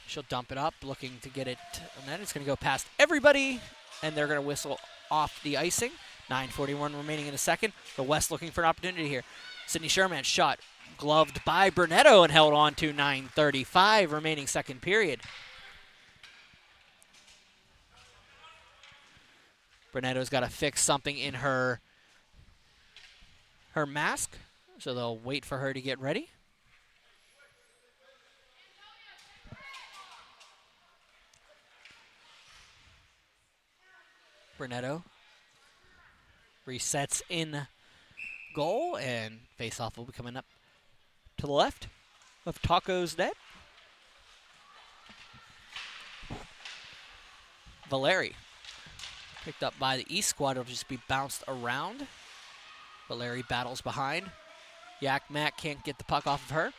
She'll dump it up, looking to get it, and then it's going to go past everybody, and they're going to whistle off the icing. 9:41 remaining in the second. The West looking for an opportunity here. Sydney Sherman's shot gloved by Brunetto and held on to. 9:35 remaining second period. Brunetto's got to fix something in her mask, so they'll wait for her to get ready. Brunetto resets in goal, and face-off will be coming up to the left of Taco's net. Valeri picked up by the East squad. It'll just be bounced around. Valeri battles behind. Yak Mac can't get the puck off of her.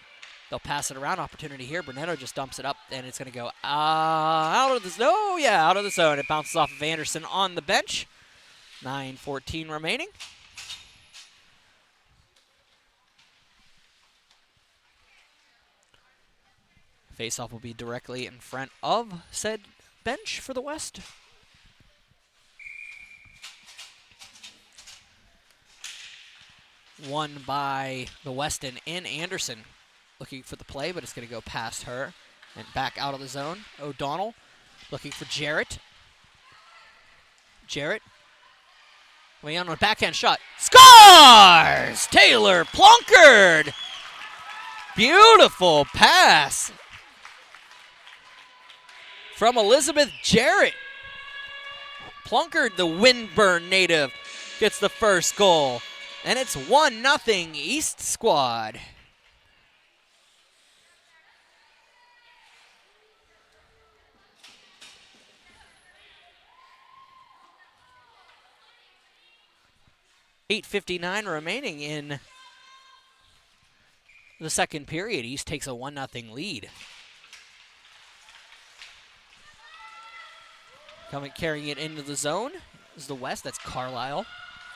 They'll pass it around. Opportunity here. Brunetto just dumps it up, and it's going to go out of the zone. Oh, yeah, out of the zone. It bounces off of Anderson on the bench. 9:14 remaining. Face-off will be directly in front of said bench for the West. Won by the Weston in Anderson. Looking for the play, but it's going to go past her and back out of the zone. O'Donnell looking for Jarrett. Jarrett way on a backhand shot. Scores! Taylor Plunkard. Beautiful pass from Elizabeth Jarrett. Plunkard, the Windburn native, gets the first goal. And it's 1-0 East squad. .8:59 remaining in the second period. East takes a 1-0 lead. Carrying it into the zone is the West. That's Carlisle.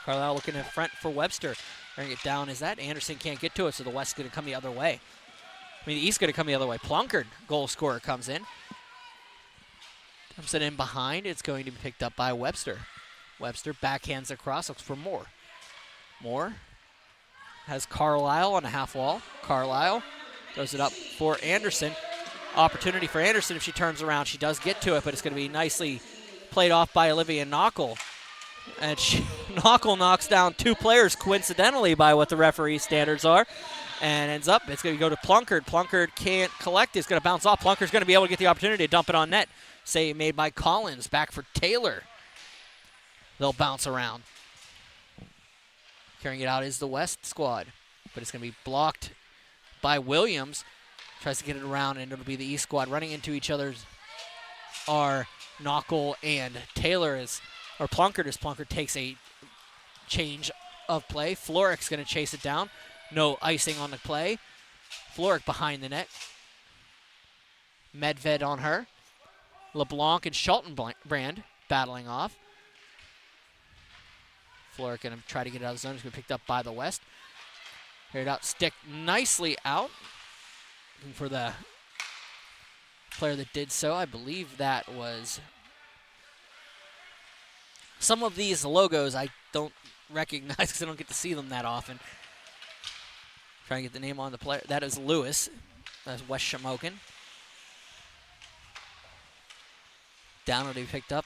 Carlisle looking in front for Webster. Bring it down is that. Anderson can't get to it, so the West's going to come the other way. The East's going to come the other way. Plunkard, goal scorer, comes in. Dumps it in behind. It's going to be picked up by Webster. Webster backhands across, looks for Moore. Moore has Carlisle on a half wall. Carlisle throws it up for Anderson. Opportunity for Anderson if she turns around. She does get to it, but it's going to be nicely played off by Olivia Knockel. And Knockel knocks down two players coincidentally by what the referee standards are. And ends up, it's going to go to Plunkard. Plunkard can't collect. It's going to bounce off. Plunkard's going to be able to get the opportunity to dump it on net. Save made by Collins. Back for Taylor. They'll bounce around. Carrying it out is the West squad. But it's going to be blocked by Williams. Tries to get it around, and it'll be the East squad running into each other's are Knockel and Taylor or Plunkard as Plunkard takes a change of play. Florik's going to chase it down. No icing on the play. Florik behind the net. Medved on her. LeBlanc and Schaltenbrand battling off. Florik going to try to get it out of the zone. He's going to be picked up by the West. Carried out, stick nicely out. Looking for the player that did so. I believe that was... Some of these logos I don't recognize because I don't get to see them that often. Trying to get the name on the player. That is Lewis. That's West Shamokin. Down will be picked up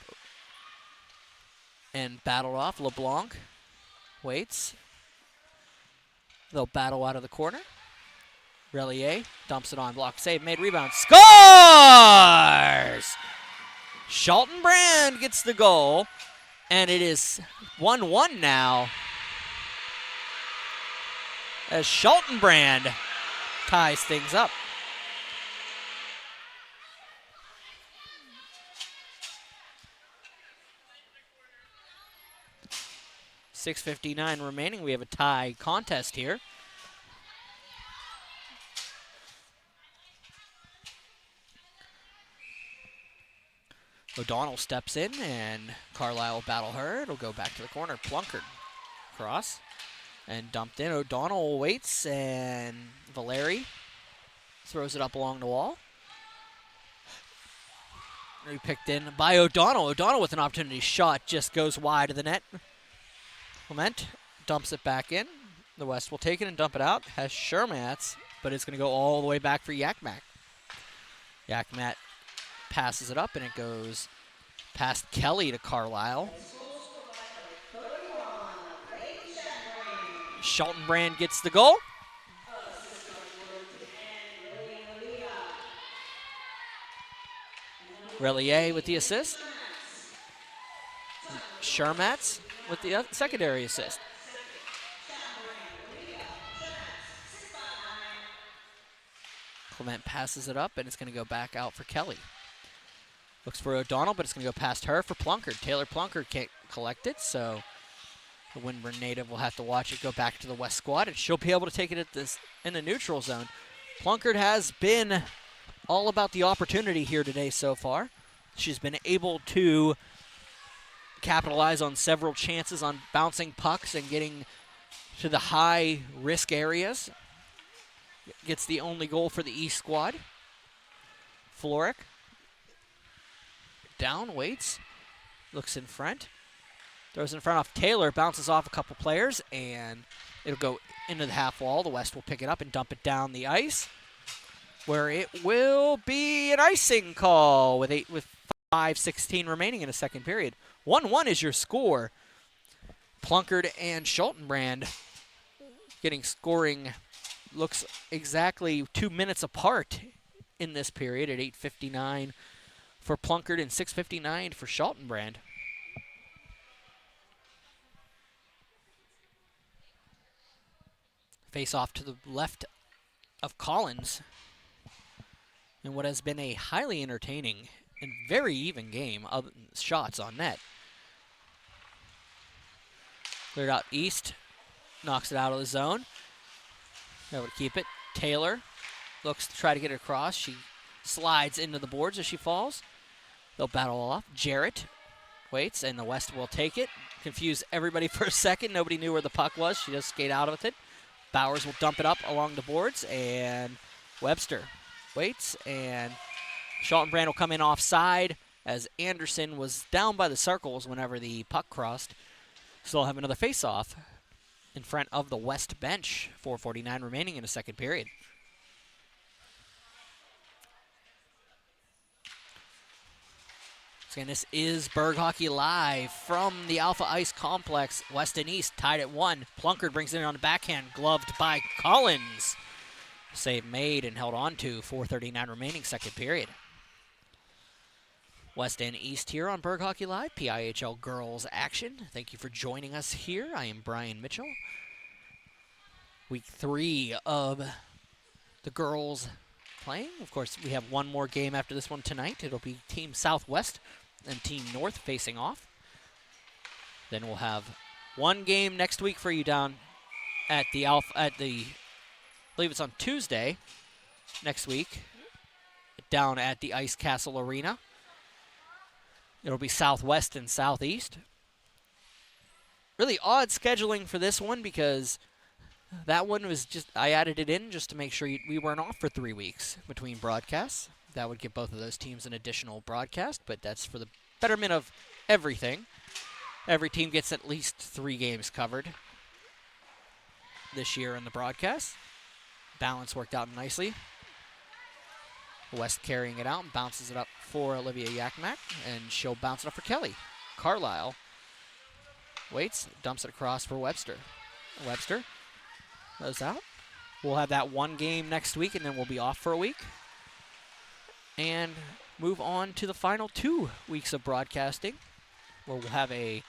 and battled off. LeBlanc waits. They'll battle out of the corner. Relier dumps it on. Block save. Made rebound. Scores! Schaltenbrand gets the goal. And it is 1-1 now. As Schaltenbrand ties things up. .6:59 remaining. We have a tie contest here. O'Donnell steps in, and Carlisle will battle her. It'll go back to the corner. Plunkard cross and dumped in. O'Donnell waits, and Valeri throws it up along the wall. Picked in by O'Donnell. O'Donnell with an opportunity shot just goes wide of the net. Clement dumps it back in. The West will take it and dump it out. Has Shermatz, but it's going to go all the way back for Yakmak. Yakmak passes it up, and it goes past Kelly to Carlisle. Schultenbrand gets the goal. Relier with the assist. Shermatz with the secondary assist. Clement passes it up, and it's going to go back out for Kelly. Looks for O'Donnell, but it's going to go past her for Plunkard. Taylor Plunkard can't collect it, so the Winburn native will have to watch it go back to the West squad, and she'll be able to take it in the neutral zone. Plunkard has been all about the opportunity here today so far. She's been able to capitalize on several chances on bouncing pucks and getting to the high-risk areas. Gets the only goal for the East squad. Floric down, waits, looks in front. Throws in front off Taylor, bounces off a couple players, and it'll go into the half wall. The West will pick it up and dump it down the ice, where it will be an icing call with 5:16 remaining in a second period. 1-1 is your score. Plunkard and Schultenbrand scoring looks exactly 2 minutes apart in this period at 8:59 for Plunkard and 6:59 for Schultenbrand. Face off to the left of Collins in what has been a highly entertaining and very even game of shots on net. Cleared out East, knocks it out of the zone. Able to keep it. Taylor looks to try to get it across. She slides into the boards as she falls. They'll battle off. Jarrett waits, and the West will take it. Confuse everybody for a second. Nobody knew where the puck was. She just skate out with it. Bowers will dump it up along the boards, and Webster waits, and Schultenbrand will come in offside as Anderson was down by the circles whenever the puck crossed. So they'll have another face-off in front of the West bench. 4:49 remaining in a second period. So again, this is Berg Hockey Live from the Alpha Ice Complex. West and East tied at 1. Plunkard brings it in on the backhand, gloved by Collins. Save made and held on to. 4:39 remaining, second period. West and East here on Berg Hockey Live, PIHL girls action. Thank you for joining us here. I am Brian Mitchell. Week 3 of the girls playing. Of course, we have one more game after this one tonight. It'll be Team Southwest and Team North facing off. Then we'll have one game next week for you down at the I believe it's on Tuesday next week, down at the Ice Castle Arena. It'll be Southwest and Southeast. Really odd scheduling for this one because that one was just, I added it in just to make sure we weren't off for 3 weeks between broadcasts. That would give both of those teams an additional broadcast, but that's for the betterment of everything. Every team gets at least 3 games covered this year in the broadcast. Balance worked out nicely. West carrying it out and bounces it up for Olivia Yakmak, and she'll bounce it up for Kelly. Carlisle waits, dumps it across for Webster. Webster goes out. We'll have that one game next week, and then we'll be off for a week. And move on to the final 2 weeks of broadcasting, where we'll have a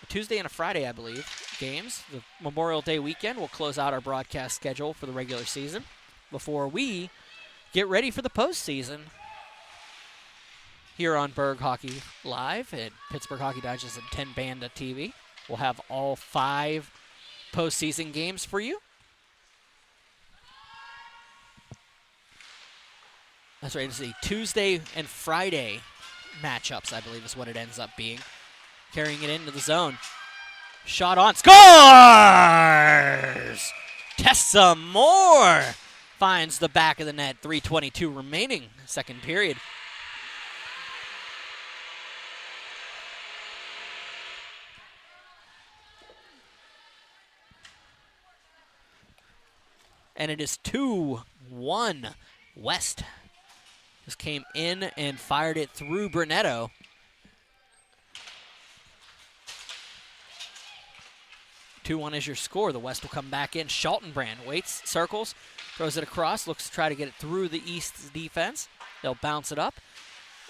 Tuesday and a Friday, I believe, games. The Memorial Day weekend will close out our broadcast schedule for the regular season before we get ready for the postseason here on Berg Hockey Live at Pittsburgh Hockey Digest and 10 Banda TV. We'll have all 5 postseason games for you. That's right, it's the Tuesday and Friday matchups, I believe is what it ends up being. Carrying it into the zone. Shot on, scores! Tessa Moore finds the back of the net, 3:22 remaining, second period. And it is 2-1 West. Just came in and fired it through Brunetto. Two-1 is your score. The West will come back in. Schaltenbrand waits, circles, throws it across, looks to try to get it through the East's defense. They'll bounce it up,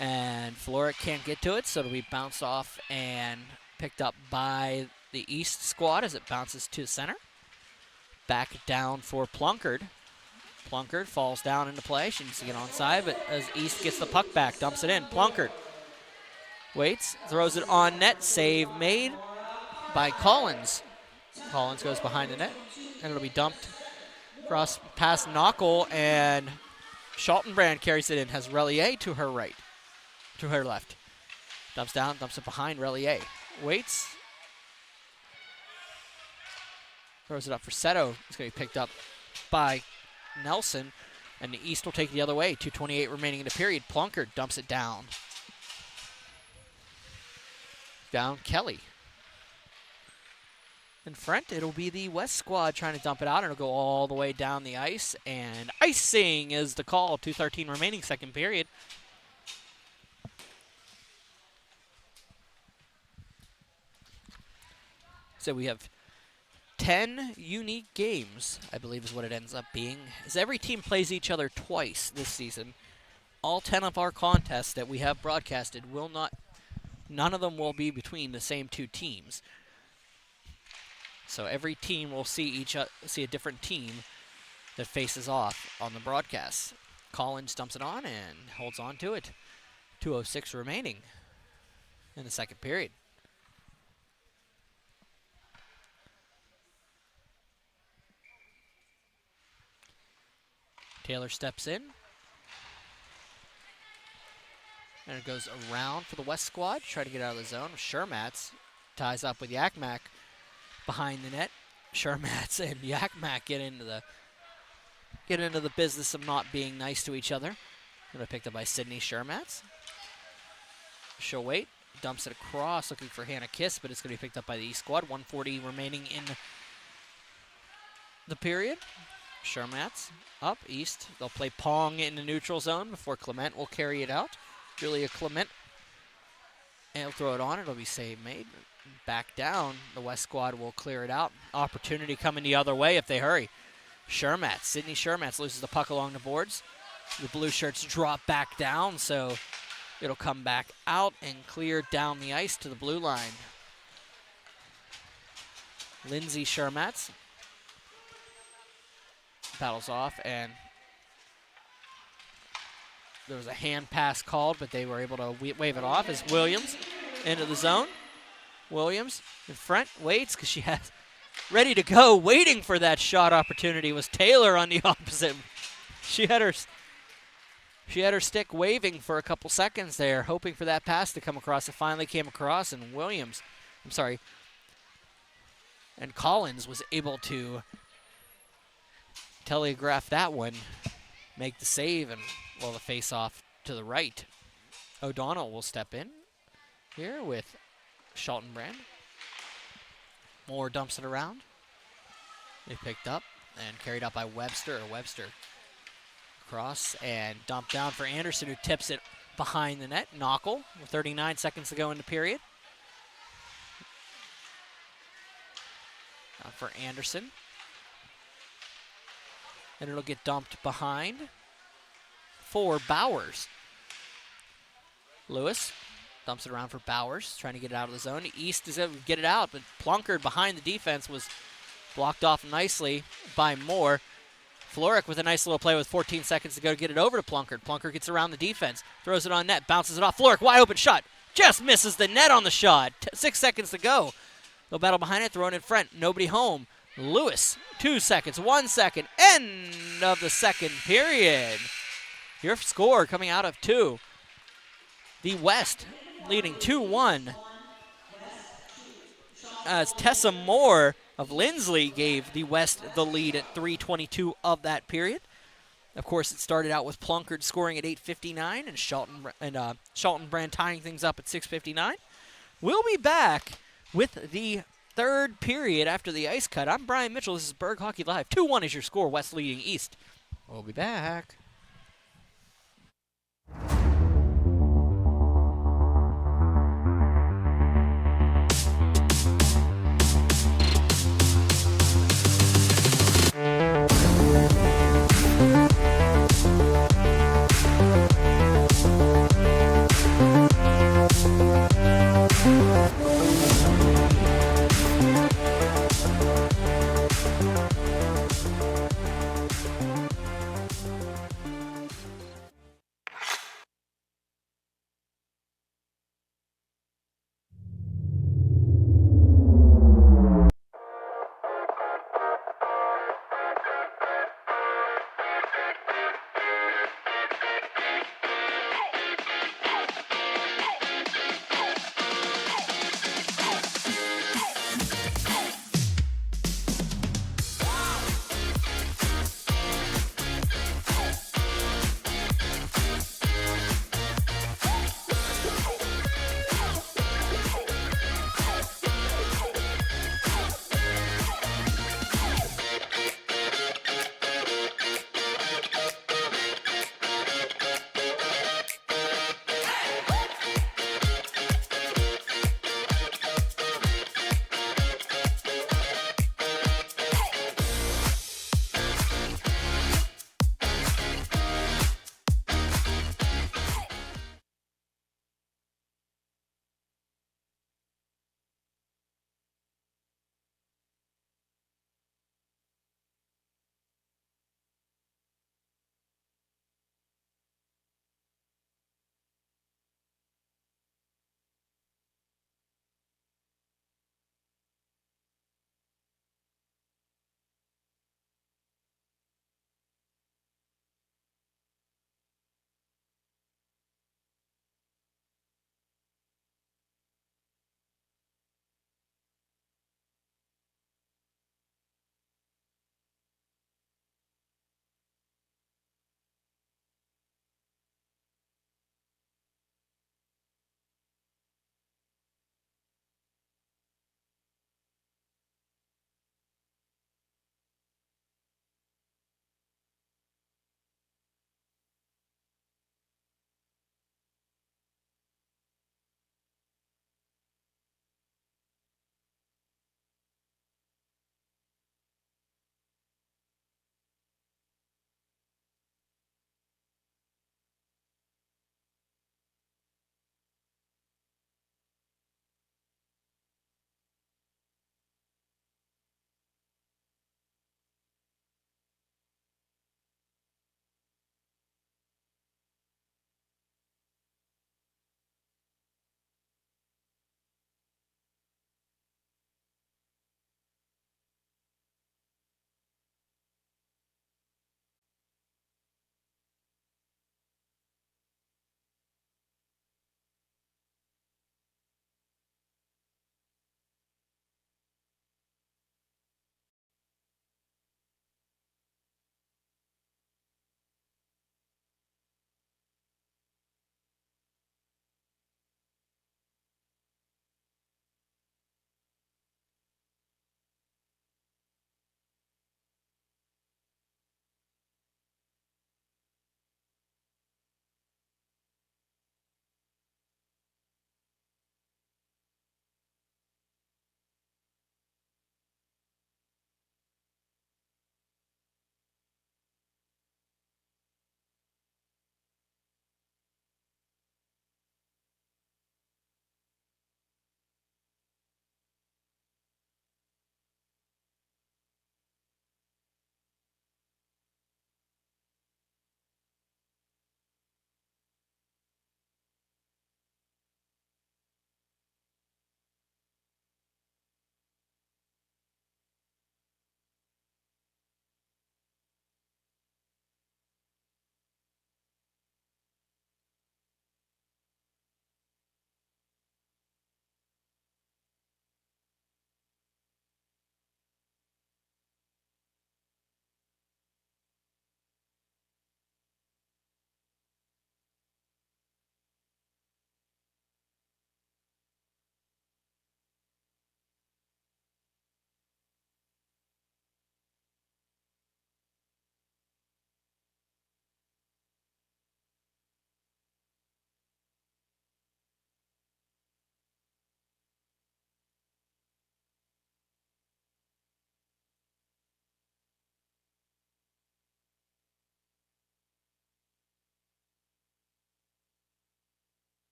and Floric can't get to it, so it'll be bounced off and picked up by the East squad as it bounces to center. Back down for Plunkard. Plunkard falls down into play. She needs to get onside, but as East gets the puck back, dumps it in. Plunkard waits, throws it on net. Save made by Collins. Collins goes behind the net, and it'll be dumped across past Knockel, and Schaltenbrand carries it in, has Relier to her right, to her left. Dumps down, dumps it behind Relier. Waits. Throws it up for Seto. It's going to be picked up by Nelson, and the East will take the other way. 2:28 remaining in the period. Plunkard dumps it down. Down Kelly. In front, it'll be the West squad trying to dump it out, and it'll go all the way down the ice. And icing is the call. 2:13 remaining, second period. So we have 10 unique games, I believe is what it ends up being, as every team plays each other twice this season. All 10 of our contests that we have broadcasted none of them will be between the same two teams. So every team will see a different team that faces off on the broadcast. Collins dumps it on and holds on to it. 2:06 remaining in the second period. Taylor steps in. And it goes around for the West squad. Try to get out of the zone. Shermatz ties up with Yakmak behind the net. Shermatz and Yakmak get into the business of not being nice to each other. Going to be picked up by Sydney Shermatz. She'll wait. Dumps it across, looking for Hannah Kiss, but it's going to be picked up by the East squad. 1:40 remaining in the period. Shermatz up East. They'll play Pong in the neutral zone before Clement will carry it out. Julia Clement. And he'll throw it on. It'll be save made. Back down. The West squad will clear it out. Opportunity coming the other way if they hurry. Shermatz. Sydney Shermatz loses the puck along the boards. The blue shirts drop back down, so it'll come back out and clear down the ice to the blue line. Lindsay Shermatz paddles off, and there was a hand pass called, but they were able to wave it off as Williams into the zone. Williams in front, waits because she has ready to go, waiting for that shot opportunity was Taylor on the opposite. She had her stick waving for a couple seconds there, hoping for that pass to come across. It finally came across, and and Collins was able to telegraph that one, make the save, and the face-off to the right. O'Donnell will step in here with Schaltenbrand. Moore dumps it around. They picked up and carried up by Webster. Webster cross and dumped down for Anderson, who tips it behind the net. Knockel with 39 seconds to go in the period. Now for Anderson. And it'll get dumped behind for Bowers. Lewis dumps it around for Bowers, trying to get it out of the zone. East is able to get it out, but Plunkard behind the defense was blocked off nicely by Moore. Floric with a nice little play with 14 seconds to go to get it over to Plunkard. Plunkard gets around the defense, throws it on net, bounces it off. Floric, wide open shot. Just misses the net on the shot. 6 seconds to go. They'll battle behind it, throw it in front. Nobody home. Lewis, 2 seconds, 1 second. End of the second period. Your score coming out of 2. The West leading 2-1. As Tessa Moore of Lindsley gave the West the lead at 3:22 of that period. Of course, it started out with Plunkard scoring at 8:59 and Schaltenbrand tying things up at 6:59. We'll be back with the third period after the ice cut. I'm Brian Mitchell. This is Berg Hockey Live. 2-1 is your score. West leading East. We'll be back.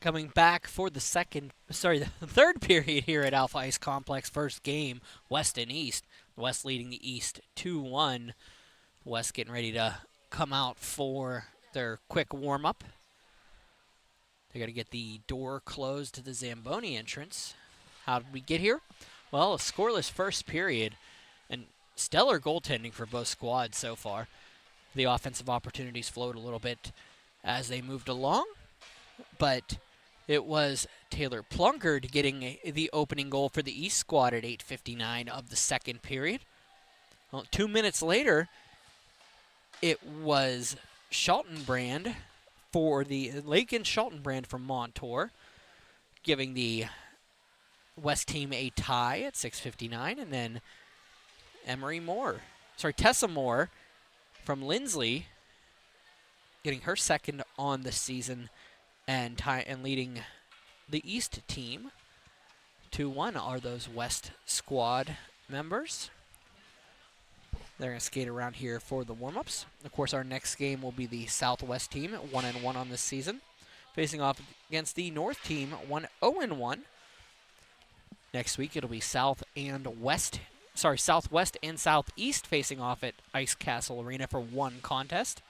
Coming back for the third period here at Alpha Ice Complex. First game, West and East. West leading the East 2-1. West getting ready to come out for their quick warm-up. They got to get the door closed to the Zamboni entrance. How did we get here? Well, a scoreless first period and stellar goaltending for both squads so far. The offensive opportunities flowed a little bit as they moved along, but it was Taylor Plunkard getting the opening goal for the East squad at 8:59 of the second period. Well, 2 minutes later, it was Schaltenbrand for the Lakin Schaltenbrand from Montour, giving the West team a tie at 6:59, and then Tessa Moore from Lindsley getting her second on the season and leading the East team. 2-1 are those West squad members. They're going to skate around here for the warm-ups. Of course, our next game will be the Southwest team at 1-1 on this season, facing off against the North team 0-1. Next week, it'll be Southwest and Southeast facing off at Ice Castle Arena for one contest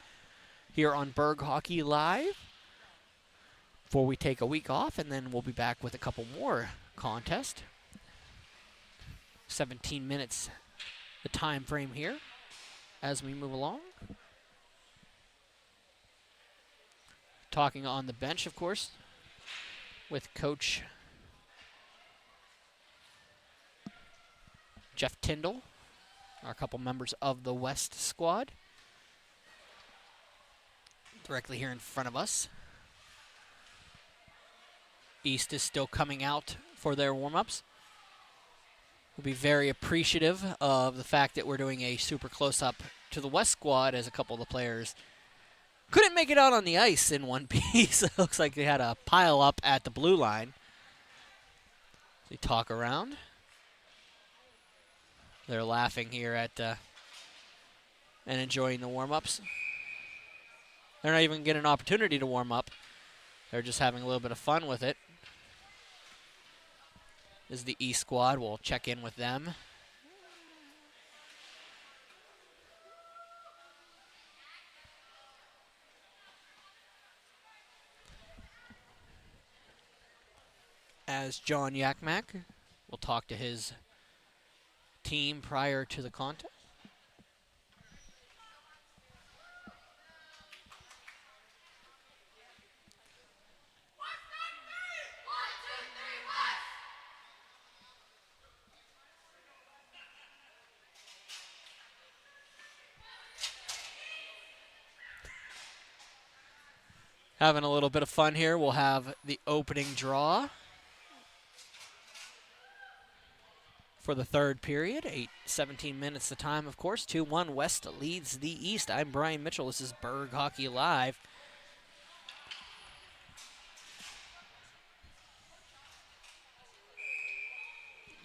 here on Berg Hockey Live. Before we take a week off, and then we'll be back with a couple more contests. 17 minutes, the time frame here as we move along. Talking on the bench, of course, with Coach Jeff Tyndall, are a couple members of the West squad. Directly here in front of us. East is still coming out for their warm-ups. We'll be very appreciative of the fact that we're doing a super close-up to the West squad, as a couple of the players couldn't make it out on the ice in one piece. It looks like they had a pile up at the blue line. They talk around. They're laughing here at and enjoying the warm-ups. They're not even getting an opportunity to warm up. They're just having a little bit of fun with it. This is the East squad. We'll check in with them. As John Yakmak will talk to his team prior to the contest. Having a little bit of fun here. We'll have the opening draw for the third period. 17 minutes the time, of course. 2-1 West leads the East. I'm Brian Mitchell. This is Berg Hockey Live.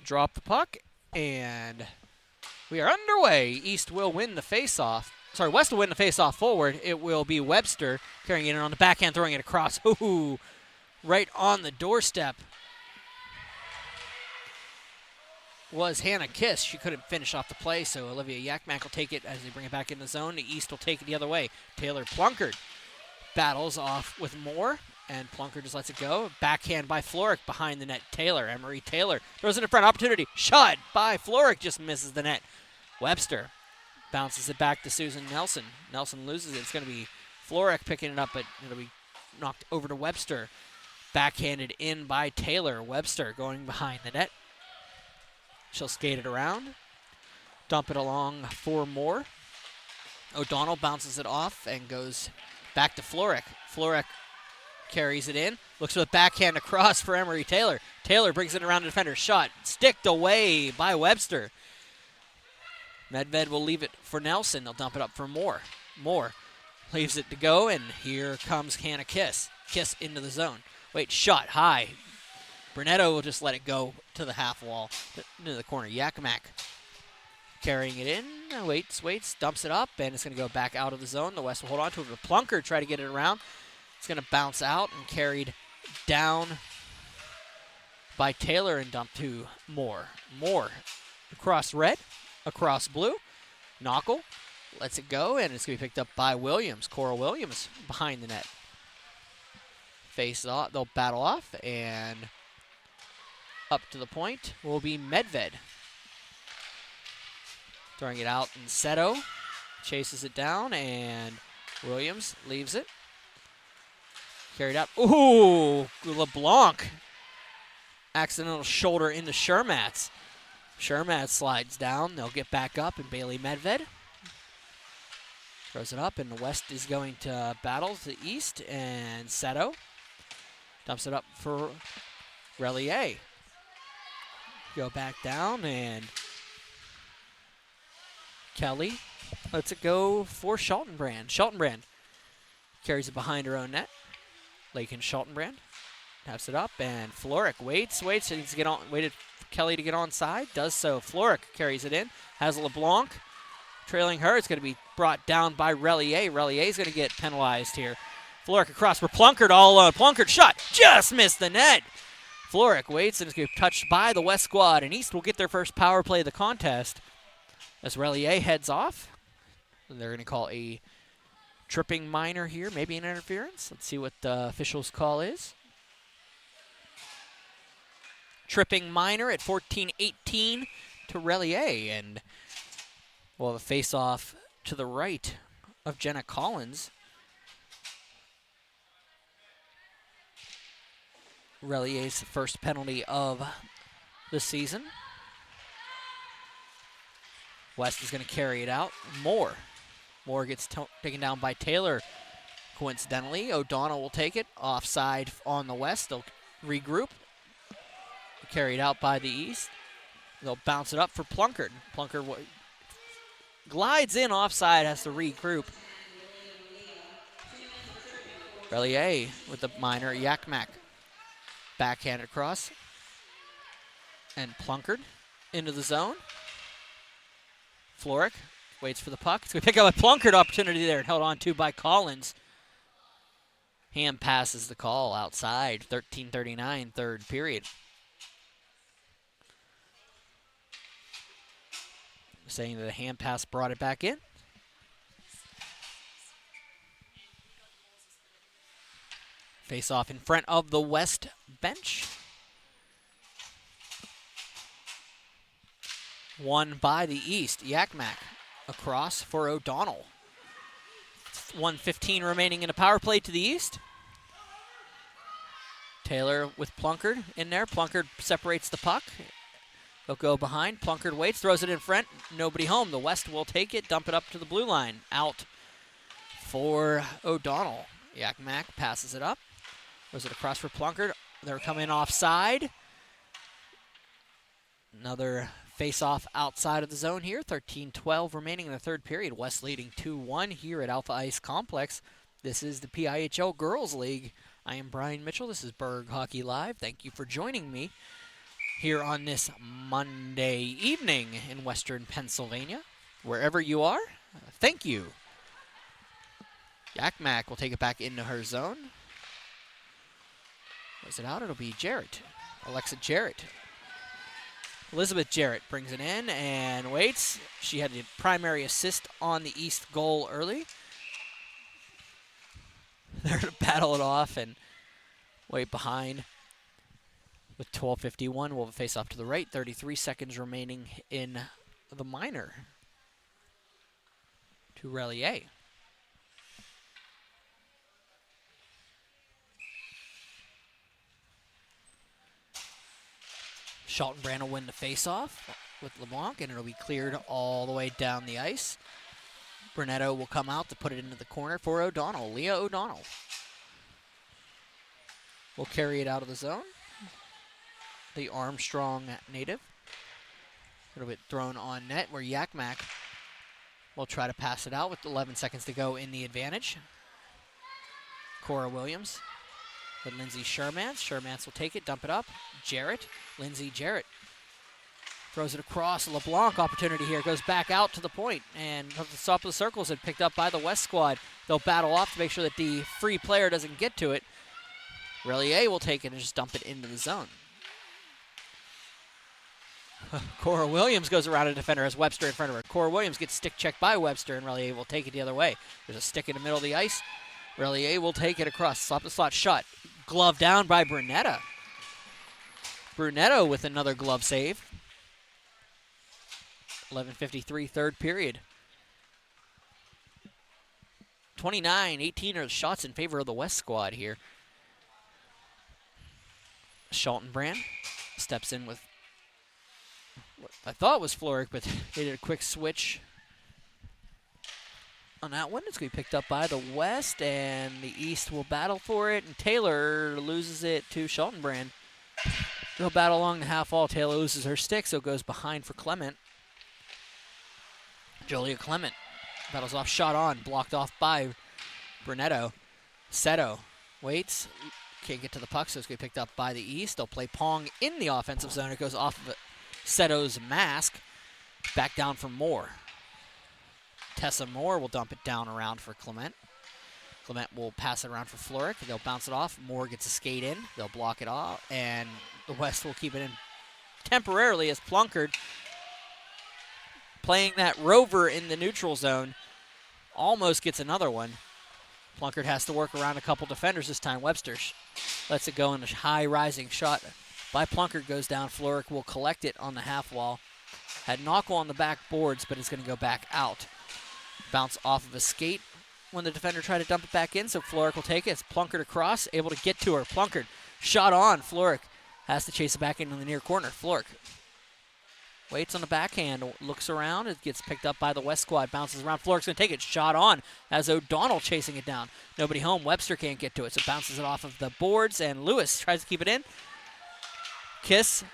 Drop the puck, and we are underway. East will win the faceoff. Sorry, West will win the faceoff forward. It will be Webster carrying it on the backhand, throwing it across. Ooh, right on the doorstep was Hannah Kiss. She couldn't finish off the play, so Olivia Yakmak will take it as they bring it back in the zone. The East will take it the other way. Taylor Plunkard battles off with Moore, and Plunkard just lets it go. Backhand by Florick behind the net. Emery Taylor throws it in front. Opportunity. Shot by Florick. Just misses the net. Webster bounces it back to Susan Nelson. Nelson loses it. It's going to be Florick picking it up, but it'll be knocked over to Webster. Backhanded in by Taylor. Webster going behind the net. She'll skate it around. Dump it along for Moore. O'Donnell bounces it off and goes back to Florick. Florick carries it in. Looks for the backhand across for Emery Taylor. Taylor brings it around the defender. Shot sticked away by Webster. Medved will leave it for Nelson. They'll dump it up for Moore. Moore leaves it to go, and here comes Hannah Kiss. Kiss into the zone. Wait, shot high. Brunetto will just let it go to the half wall, into the corner. Yakmak carrying it in. Waits, dumps it up, and it's going to go back out of the zone. The West will hold on to it. The Plunker try to get it around. It's going to bounce out and carried down by Taylor and dumped to Moore. Moore across red, across blue. Knockel lets it go, and it's going to be picked up by Williams. Cora Williams behind the net. Face off, they'll battle off, and up to the point will be Medved. Throwing it out, and Seto chases it down, and Williams leaves it. Carried out. Ooh, LeBlanc. Accidental shoulder into Shermatz. Shermatz slides down. They'll get back up, and Bailey Medved throws it up, and the West is going to battle to the east, and Seto dumps it up for Relier. Go back down, and Kelly lets it go for Schaltenbrand. Schaltenbrand carries it behind her own net. Lakin Schaltenbrand taps it up, and Floric waits, needs to get on, waited for Kelly to get onside, does so. Floric carries it in, has LeBlanc trailing her. It's going to be brought down by Relier. Relier is going to get penalized here. Floric across for Plunkard all alone. Plunkard shot, just missed the net. Floric waits, and it's going to be touched by the West squad, and East will get their first power play of the contest as Relier heads off. They're going to call a tripping minor here, maybe an interference. Let's see what the official's call is. Tripping minor at 14-18 to Relier, and we'll have a face-off to the right of Jenna Collins. Relier's first penalty of the season. West is going to carry it out. Moore gets taken down by Taylor, coincidentally. O'Donnell will take it. Offside on the West. They'll regroup. Carried out by the East. They'll bounce it up for Plunkard. Plunkard glides in offside, has to regroup. Relier with the minor. Yakmak backhand across. And Plunkard into the zone. Floric waits for the puck. It's going to pick up a Plunkard opportunity there and held on to by Collins. Hand passes the call outside. 13:39, third period. Saying that a hand pass brought it back in. Face off in front of the West bench. Won by the East. Yakmak across for O'Donnell. 1:15 remaining in a power play to the East. Taylor with Plunkard in there. Plunkard separates the puck. They'll go behind. Plunkard waits, throws it in front. Nobody home. The West will take it, dump it up to the blue line. Out for O'Donnell. Yakmak passes it up. Throws it across for Plunkard. They're coming offside. Another face-off outside of the zone here. 13:12 remaining in the third period. West leading 2-1 here at Alpha Ice Complex. This is the PIHL Girls League. I am Brian Mitchell. This is Berg Hockey Live. Thank you for joining me here on this Monday evening in Western Pennsylvania. Wherever you are, thank you. Yakmak will take it back into her zone. Was it out? It'll be Jarrett. Alexa Jarrett. Elizabeth Jarrett brings it in and waits. She had the primary assist on the East goal early. They're going to battle it off and wait behind. With 12:51, we'll face off to the right. 33 seconds remaining in the minor to Relier. Schaltenbrand will win the face-off with LeBlanc, and it'll be cleared all the way down the ice. Brunetto will come out to put it into the corner for O'Donnell. Leah O'Donnell will carry it out of the zone. The Armstrong native. A little bit thrown on net where Yakmak will try to pass it out with 11 seconds to go in the advantage. Cora Williams with Lindsay Shermance. Shermance will take it, dump it up. Jarrett, Lindsay Jarrett throws it across. LeBlanc opportunity here. Goes back out to the point, and at the top of the circles and picked up by the West squad. They'll battle off to make sure that the free player doesn't get to it. Relier will take it and just dump it into the zone. Cora Williams goes around a defender, has Webster in front of her. Cora Williams gets stick checked by Webster, and Relier will take it the other way. There's a stick in the middle of the ice. Relier will take it across. Slap the slot shot. Glove down by Brunetta. Brunetto with another glove save. 11:53, third period. 29-18 are the shots in favor of the West squad here. Schaltenbrand steps in with what I thought was Floric, but they did a quick switch on that one. It's going to be picked up by the West, and the East will battle for it, and Taylor loses it to Schaltenbrand. They'll battle along the half wall. Taylor loses her stick, so goes behind for Clement. Julia Clement battles off, shot on, blocked off by Brunetto. Seto waits, can't get to the puck, so it's going to be picked up by the East. They'll play Pong in the offensive zone. It goes off of Seto's mask. Back down for Moore. Tessa Moore will dump it down around for Clement. Clement will pass it around for Floric. They'll bounce it off. Moore gets a skate in. They'll block it off, and the West will keep it in temporarily as Plunkard, playing that rover in the neutral zone, almost gets another one. Plunkard has to work around a couple defenders this time. Webster lets it go in a high rising shot by Plunkard, goes down. Floric will collect it on the half wall. Had Knockwall on the back boards, but it's going to go back out. Bounce off of a skate when the defender tried to dump it back in, so Floric will take it. It's Plunkard across, able to get to her. Plunkard shot on. Floric has to chase it back into the near corner. Floric waits on the backhand, looks around. It gets picked up by the West squad, bounces around. Floric's going to take it. Shot on as O'Donnell chasing it down. Nobody home. Webster can't get to it, so bounces it off of the boards, and Lewis tries to keep it in. Kiss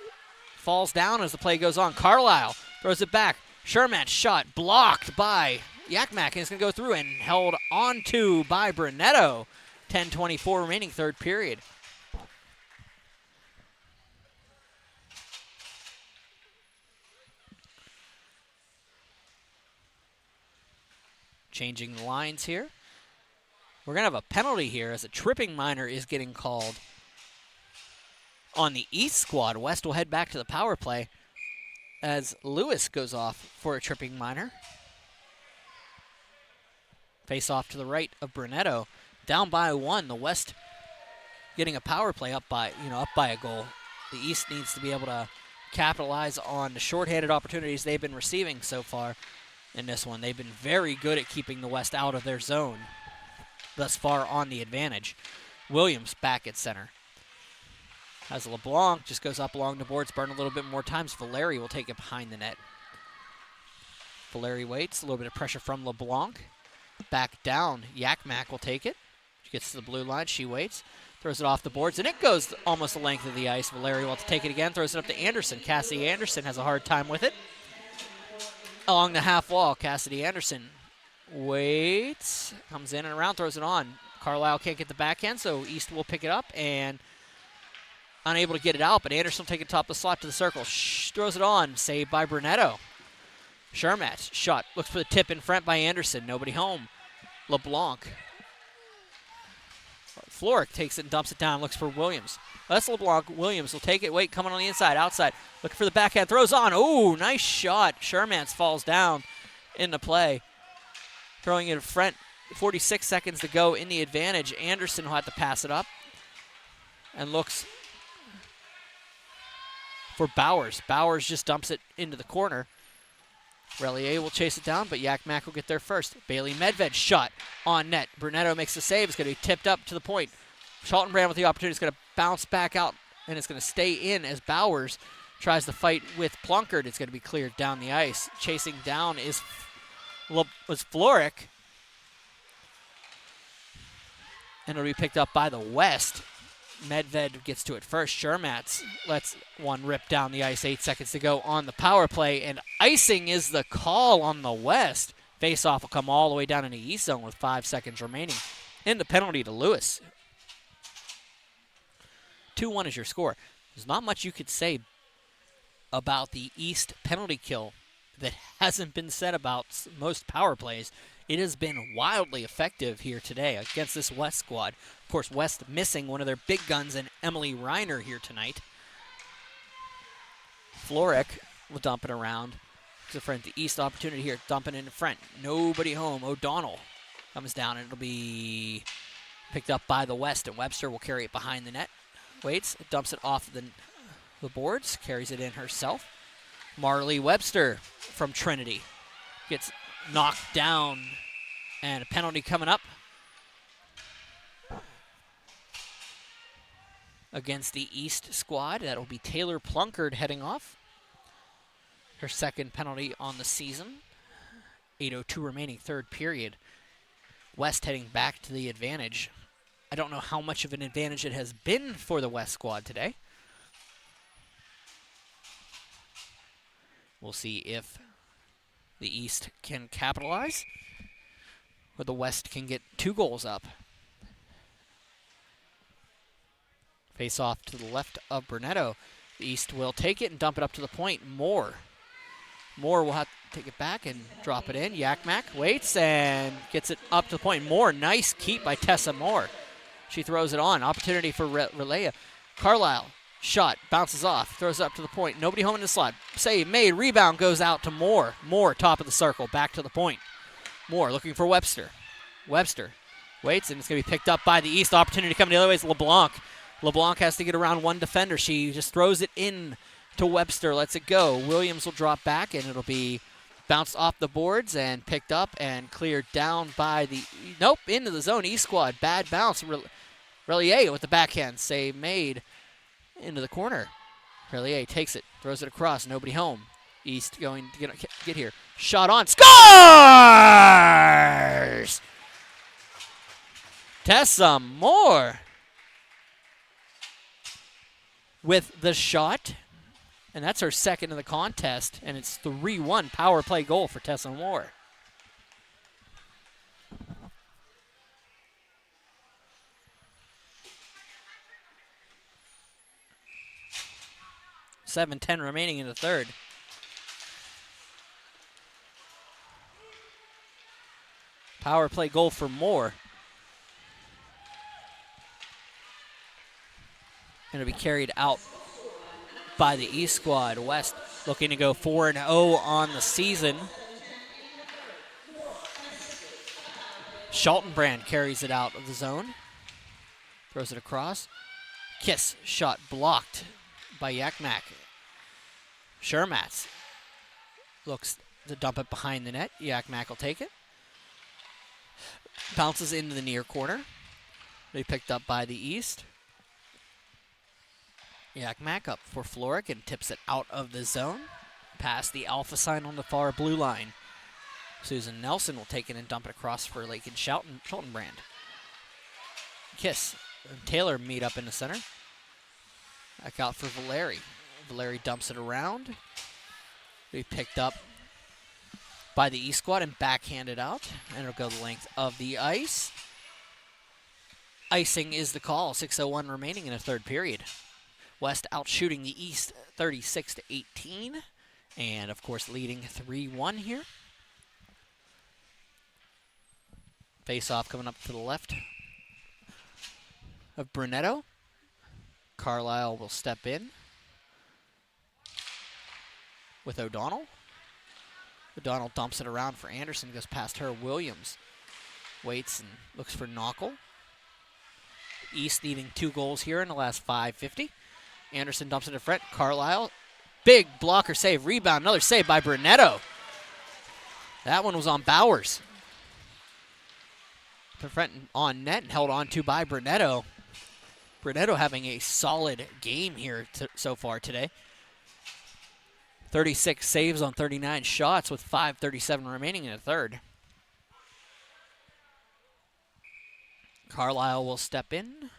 falls down as the play goes on. Carlisle throws it back. Sherman's shot blocked by Yakmak, and it's going to go through and held onto by Brunetto. 10:24 remaining, third period. Changing the lines here. We're going to have a penalty here as a tripping minor is getting called on the East squad. West will head back to the power play as Lewis goes off for a tripping minor. Face off to the right of Brunetto. Down by one. The West getting a power play up by a goal. The East needs to be able to capitalize on the shorthanded opportunities they've been receiving so far in this one. They've been very good at keeping the West out of their zone thus far on the advantage. Williams back at center. As LeBlanc just goes up along the boards, burn a little bit more times. Valeri will take it behind the net. Valeri waits. A little bit of pressure from LeBlanc. Back down. Yakmak will take it. She gets to the blue line. She waits. Throws it off the boards, and it goes almost the length of the ice. Valeri will take it again. Throws it up to Anderson. Cassidy Anderson has a hard time with it. Along the half wall, Cassidy Anderson waits. Comes in and around. Throws it on. Carlisle can't get the backhand, so East will pick it up, and unable to get it out, but Anderson will take it top of the slot to the circle. Throws it on. Saved by Brunetto. Shermat's shot. Looks for the tip in front by Anderson. Nobody home. LeBlanc. Floric takes it and dumps it down. Looks for Williams. That's LeBlanc. Williams will take it. Wait, coming on the inside. Outside. Looking for the backhand. Throws on. Oh, nice shot. Shermans falls down in the play. Throwing it in front. 46 seconds to go in the advantage. Anderson will have to pass it up. And looks for Bowers. Bowers just dumps it into the corner. Relier will chase it down, but Yakmak will get there first. Bailey Medved shot on net. Brunetto makes the save. It's going to be tipped up to the point. Schaltenbrand with the opportunity is going to bounce back out, and it's going to stay in as Bowers tries to fight with Plunkard. It's going to be cleared down the ice. Chasing down was Floric. And it'll be picked up by the West. Medved gets to it first. Shermatz lets one rip down the ice. 8 seconds to go on the power play, and icing is the call on the West. Face-off will come all the way down in the East zone with 5 seconds remaining. And the penalty to Lewis. 2-1 is your score. There's not much you could say about the East penalty kill that hasn't been said about most power plays It has been wildly effective here today against this West squad. Of course, West missing one of their big guns in Emily Reiner here tonight. Florek will dump it around to front. The East opportunity here, dumping in front. Nobody home. O'Donnell comes down, and it'll be picked up by the West, and Webster will carry it behind the net. Waits, dumps it off the boards, carries it in herself. Marley Webster from Trinity gets knocked down, and a penalty coming up against the East squad. That will be Taylor Plunkard heading off. Her second penalty on the season. 8:02 remaining, third period. West heading back to the advantage. I don't know how much of an advantage it has been for the West squad today. We'll see if the East can capitalize, or the West can get 2 goals up. Face off to the left of Brunetto. The East will take it and dump it up to the point. Moore will have to take it back and drop it in. Yakmak waits and gets it up to the point. Moore, nice keep by Tessa Moore. She throws it on. Opportunity for Relaya. Carlisle, shot, bounces off, throws it up to the point. Nobody home in the slot. Save made, rebound goes out to Moore. Moore, top of the circle, back to the point. Moore looking for Webster. Webster waits, and it's going to be picked up by the East. Opportunity coming the other way is LeBlanc. LeBlanc has to get around one defender. She just throws it in to Webster, lets it go. Williams will drop back, and it'll be bounced off the boards and picked up and cleared down by the, into the zone. East squad, bad bounce. Relier with the backhand save made into the corner. Relier takes it, throws it across, nobody home. East going to get here. Shot on, scores! Tessa Moore with the shot, and that's her second in the contest, and it's 3-1 power play goal for Tessa Moore. .7:10 remaining in the third. Power play goal for Moore. Going to be carried out by the East squad. West looking to go 4-0 on the season. Schaltenbrand carries it out of the zone. Throws it across. Kiss, shot blocked by Yakmak. Shermatz looks to dump it behind the net. Yakmak will take it. Bounces into the near corner. They picked up by the East. Yakmak up for Floric and tips it out of the zone. Past the alpha sign on the far blue line. Susan Nelson will take it and dump it across for Lakin Schaltenbrand. Kiss and Taylor meet up in the center. Back out for Valeri. Valeri dumps it around. Be picked up by the East squad and backhanded out. And it'll go the length of the ice. Icing is the call. 6:01 remaining in the third period. West out shooting the East 36-18. And, of course, leading 3-1 here. Face-off coming up to the left of Brunetto. Carlisle will step in with O'Donnell. O'Donnell dumps it around for Anderson, goes past her. Williams waits and looks for Knockel. East needing 2 goals here in the last 5:50. Anderson dumps it in front. Carlisle, big blocker save, rebound, another save by Brunetto. That one was on Bowers. Front on net and held on to by Brunetto. Brunetto having a solid game here so far today. 36 saves on 39 shots with 5:37 remaining in the third. Carlisle will step in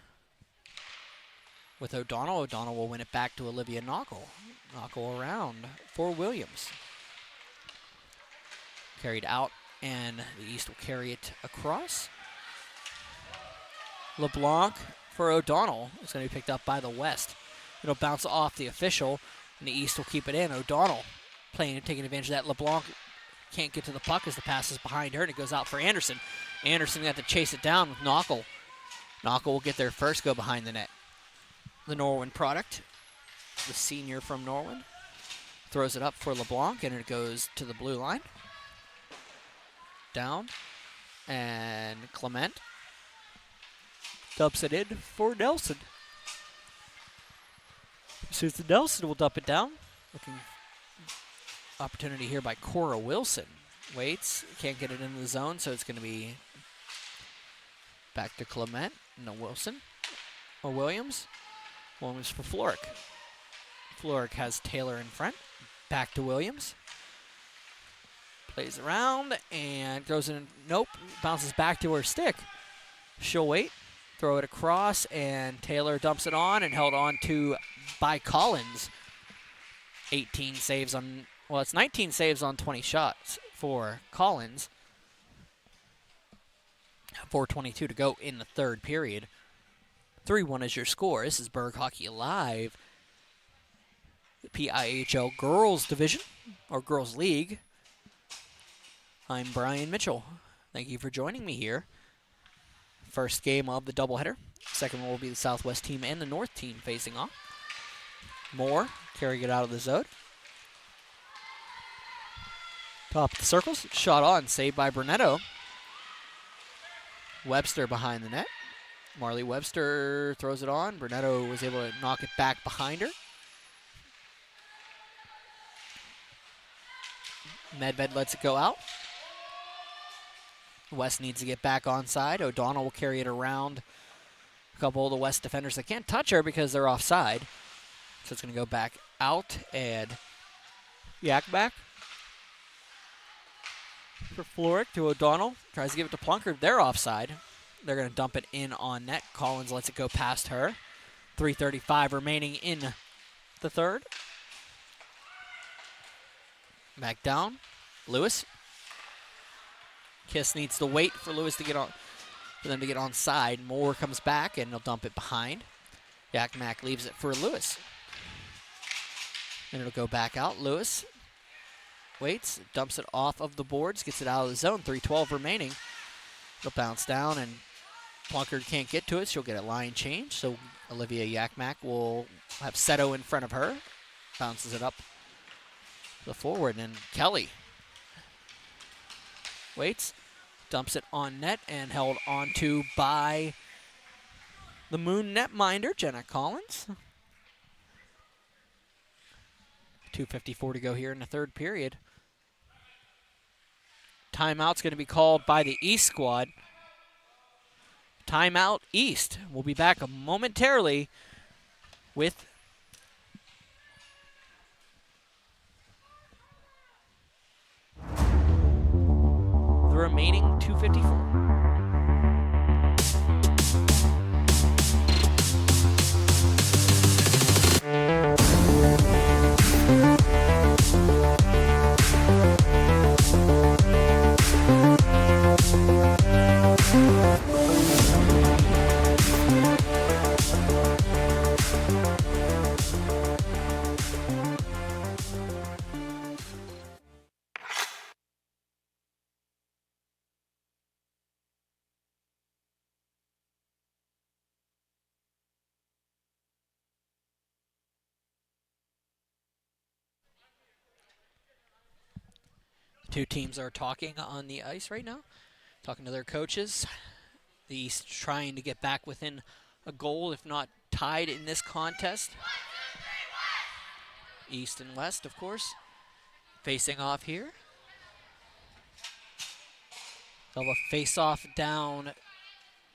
with O'Donnell. O'Donnell will win it back to Olivia Knockel. Knockel around for Williams. Carried out, and the East will carry it across. LeBlanc for O'Donnell. It's going to be picked up by the West. It'll bounce off the official, and the East will keep it in. O'Donnell taking advantage of that. LeBlanc can't get to the puck as the pass is behind her, and it goes out for Anderson. Anderson got to chase it down with Knockel. Knockel will get there first, go behind the net. The Norwin product, the senior from Norwin, throws it up for LeBlanc, and it goes to the blue line. Down, and Clement dumps it in for Nelson. Susan Nelson will dump it down. Looking opportunity here by Cora Wilson. Waits, can't get it into the zone, so it's going to be back to Clement. No, Wilson. Or Williams. Williams for Floric. Floric has Taylor in front. Back to Williams. Plays around and goes in. Nope. Bounces back to her stick. She'll wait. Throw it across, and Taylor dumps it on and held on to by Collins. 18 saves on, well, it's 19 saves on 20 shots for Collins. 4:22 to go in the third period. 3-1 is your score. This is Berg Hockey Live, the PIHL Girls Division, or Girls League. I'm Brian Mitchell. Thank you for joining me here. First game of the doubleheader. Second one will be the Southwest team and the North team facing off. Moore carrying it out of the zone. Top of the circles. Shot on. Saved by Brunetto. Webster behind the net. Marley Webster throws it on. Brunetto was able to knock it back behind her. Medved lets it go out. West needs to get back onside. O'Donnell will carry it around a couple of the West defenders that can't touch her because they're offside. So it's going to go back out, and Yak back for Floric to O'Donnell. Tries to give it to Plunker. They're offside. They're going to dump it in on net. Collins lets it go past her. 3:35 remaining in the third. Back down. Lewis. Kiss needs to wait for Lewis to get on, for them to get onside. Moore comes back, and he'll dump it behind. Yak Mack leaves it for Lewis. And it'll go back out. Lewis waits, dumps it off of the boards, gets it out of the zone. 3:12 remaining. It'll bounce down, and Plunkard can't get to it. She'll get a line change. So Olivia Yakmak will have Seto in front of her. Bounces it up the forward, and Kelly waits, dumps it on net, and held onto by the Moon netminder, Jenna Collins. 2:54 to go here in the third period. Timeout's going to be called by the East squad. Timeout East. We'll be back momentarily with the remaining 2:54. Two teams are talking on the ice right now, talking to their coaches. The East trying to get back within a goal, if not tied in this contest. East and West, of course, facing off here. They'll have a face-off down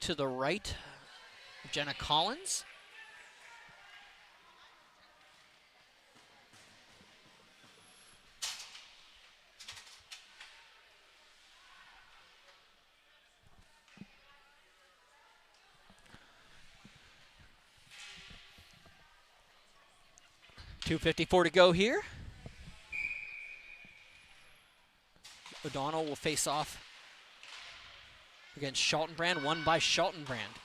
to the right of Jenna Collins. .254 to go here. O'Donnell will face off against Schaltenbrand, won by Schaltenbrand.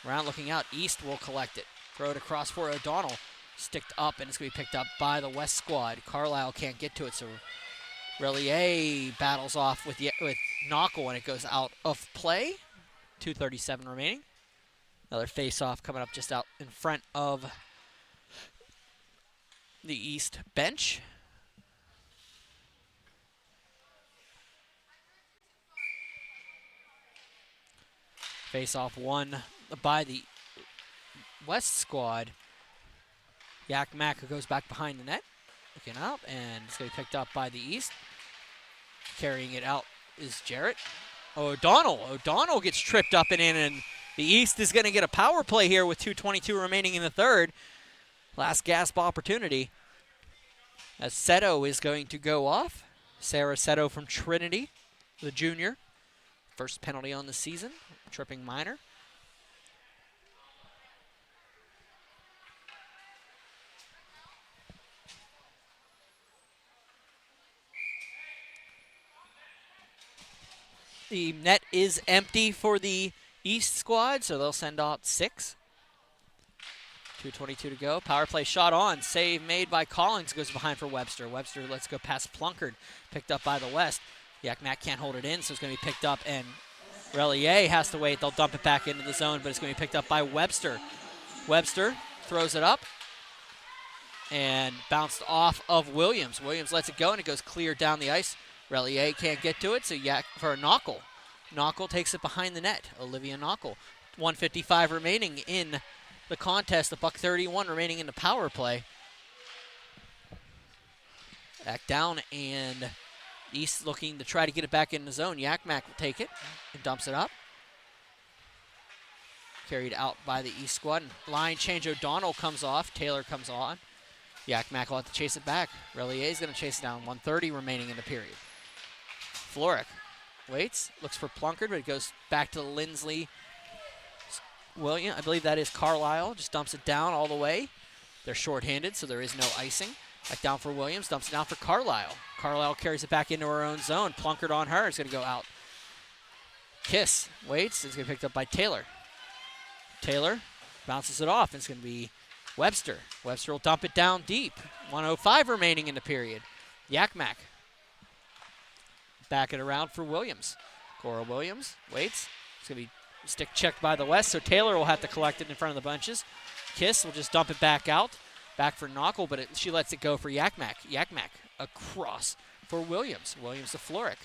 Round looking out, East will collect it. Throw it across for O'Donnell. Sticked up, and it's going to be picked up by the West squad. Carlisle can't get to it, so Relier battles off with Knuckle, and it goes out of play. 2:37 remaining. Another face-off coming up just out in front of the East bench. Face-off won by the West squad. Yak Mack goes back behind the net. Looking up, and it's going to be picked up by the East. Carrying it out is Jarrett. O'Donnell gets tripped up and in, and the East is going to get a power play here with 2:22 remaining in the third. Last gasp opportunity. As Seto is going to go off. Sarah Seto from Trinity, the junior. First penalty on the season, tripping minor. The net is empty for the East squad, so they'll send out 6. 2:22 to go. Power play shot on. Save made by Collins. Goes behind for Webster. Webster lets go past Plunkard. Picked up by the West. Yak Mack can't hold it in, so it's going to be picked up, and Relier has to wait. They'll dump it back into the zone, but it's going to be picked up by Webster. Webster throws it up and bounced off of Williams. Williams lets it go, and it goes clear down the ice. Relier can't get to it, so for Knuckle. Knuckle takes it behind the net. Olivia Knuckle. 1:55 remaining in the contest. A $1:31 remaining in the power play. Back down, and East looking to try to get it back in the zone. Yak Mack will take it and dumps it up. Carried out by the East squad. Line change, O'Donnell comes off. Taylor comes on. Yak Mack will have to chase it back. Relier is going to chase it down. 1:30 remaining in the period. Floric waits, looks for Plunkard, but it goes back to Lindsley. William, I believe that is Carlisle, just dumps it down all the way. They're shorthanded, so there is no icing. Back down for Williams, dumps it down for Carlisle. Carlisle carries it back into her own zone. Plunkard on her, it's going to go out. Kiss waits, it's going to be picked up by Taylor. Taylor bounces it off, and it's going to be Webster. Webster will dump it down deep. 1:05 remaining in the period. Yak Mack back it around for Williams. Cora Williams waits. It's going to be stick checked by the West, so Taylor will have to collect it in front of the bunches. Kiss will just dump it back out. Back for Knuckle, but she lets it go for Yak Mack. Yak Mack across for Williams. Williams to Floric.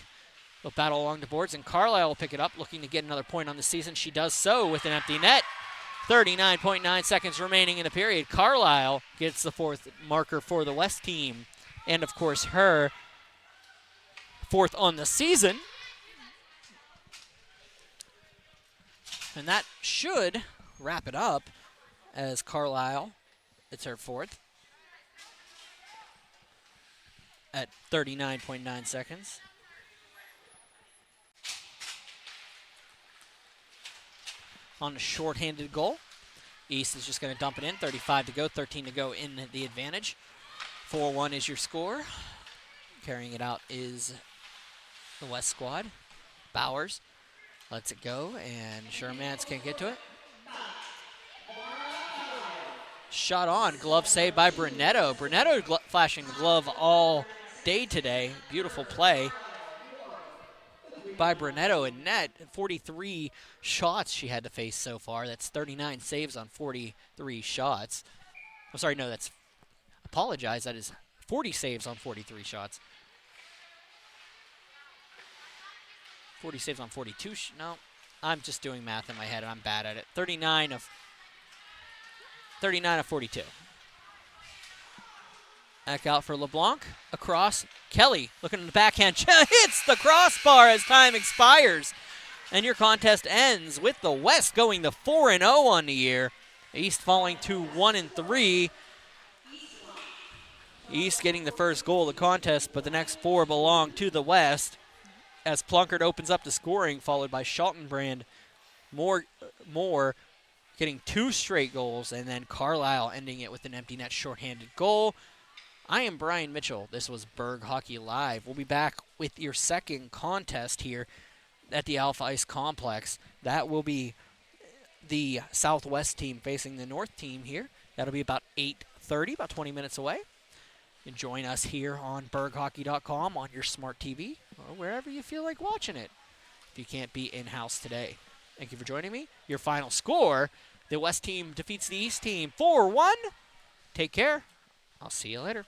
They'll battle along the boards, and Carlisle will pick it up, looking to get another point on the season. She does so with an empty net. 39.9 seconds remaining in the period. Carlisle gets the 4th marker for the West team, and of course her 4th on the season. And that should wrap it up, as Carlisle, it's her 4th at 39.9 seconds. On a shorthanded goal. East is just going to dump it in. 35 to go, 13 to go in the advantage. 4-1 is your score. Carrying it out is the West squad. Bowers lets it go, and Shermans can't get to it. Shot on, glove saved by Brunetto. Brunetto flashing the glove all day today. Beautiful play by Brunetto in net. 43 shots she had to face so far. That's 39 saves on 43 shots. I'm sorry, no, that's, apologize, that is 40 saves on 43 shots. 40 saves on 42, no, I'm just doing math in my head, and I'm bad at it. 39 of 42. Back out for LeBlanc. Across. Kelly looking at the backhand. Hits the crossbar as time expires. And your contest ends with the West going to 4-0 on the year. East falling to 1-3. East getting the first goal of the contest, but the next 4 belong to the West. As Plunkard opens up the scoring, followed by Schaltenbrand. More getting 2 straight goals, and then Carlisle ending it with an empty net shorthanded goal. I am Brian Mitchell. This was Berg Hockey Live. We'll be back with your second contest here at the Alpha Ice Complex. That will be the Southwest team facing the North team here. That'll be about 8:30, about 20 minutes away. You can join us here on berghockey.com on your smart TV or wherever you feel like watching it if you can't be in-house today. Thank you for joining me. Your final score, the West team defeats the East team 4-1. Take care. I'll see you later.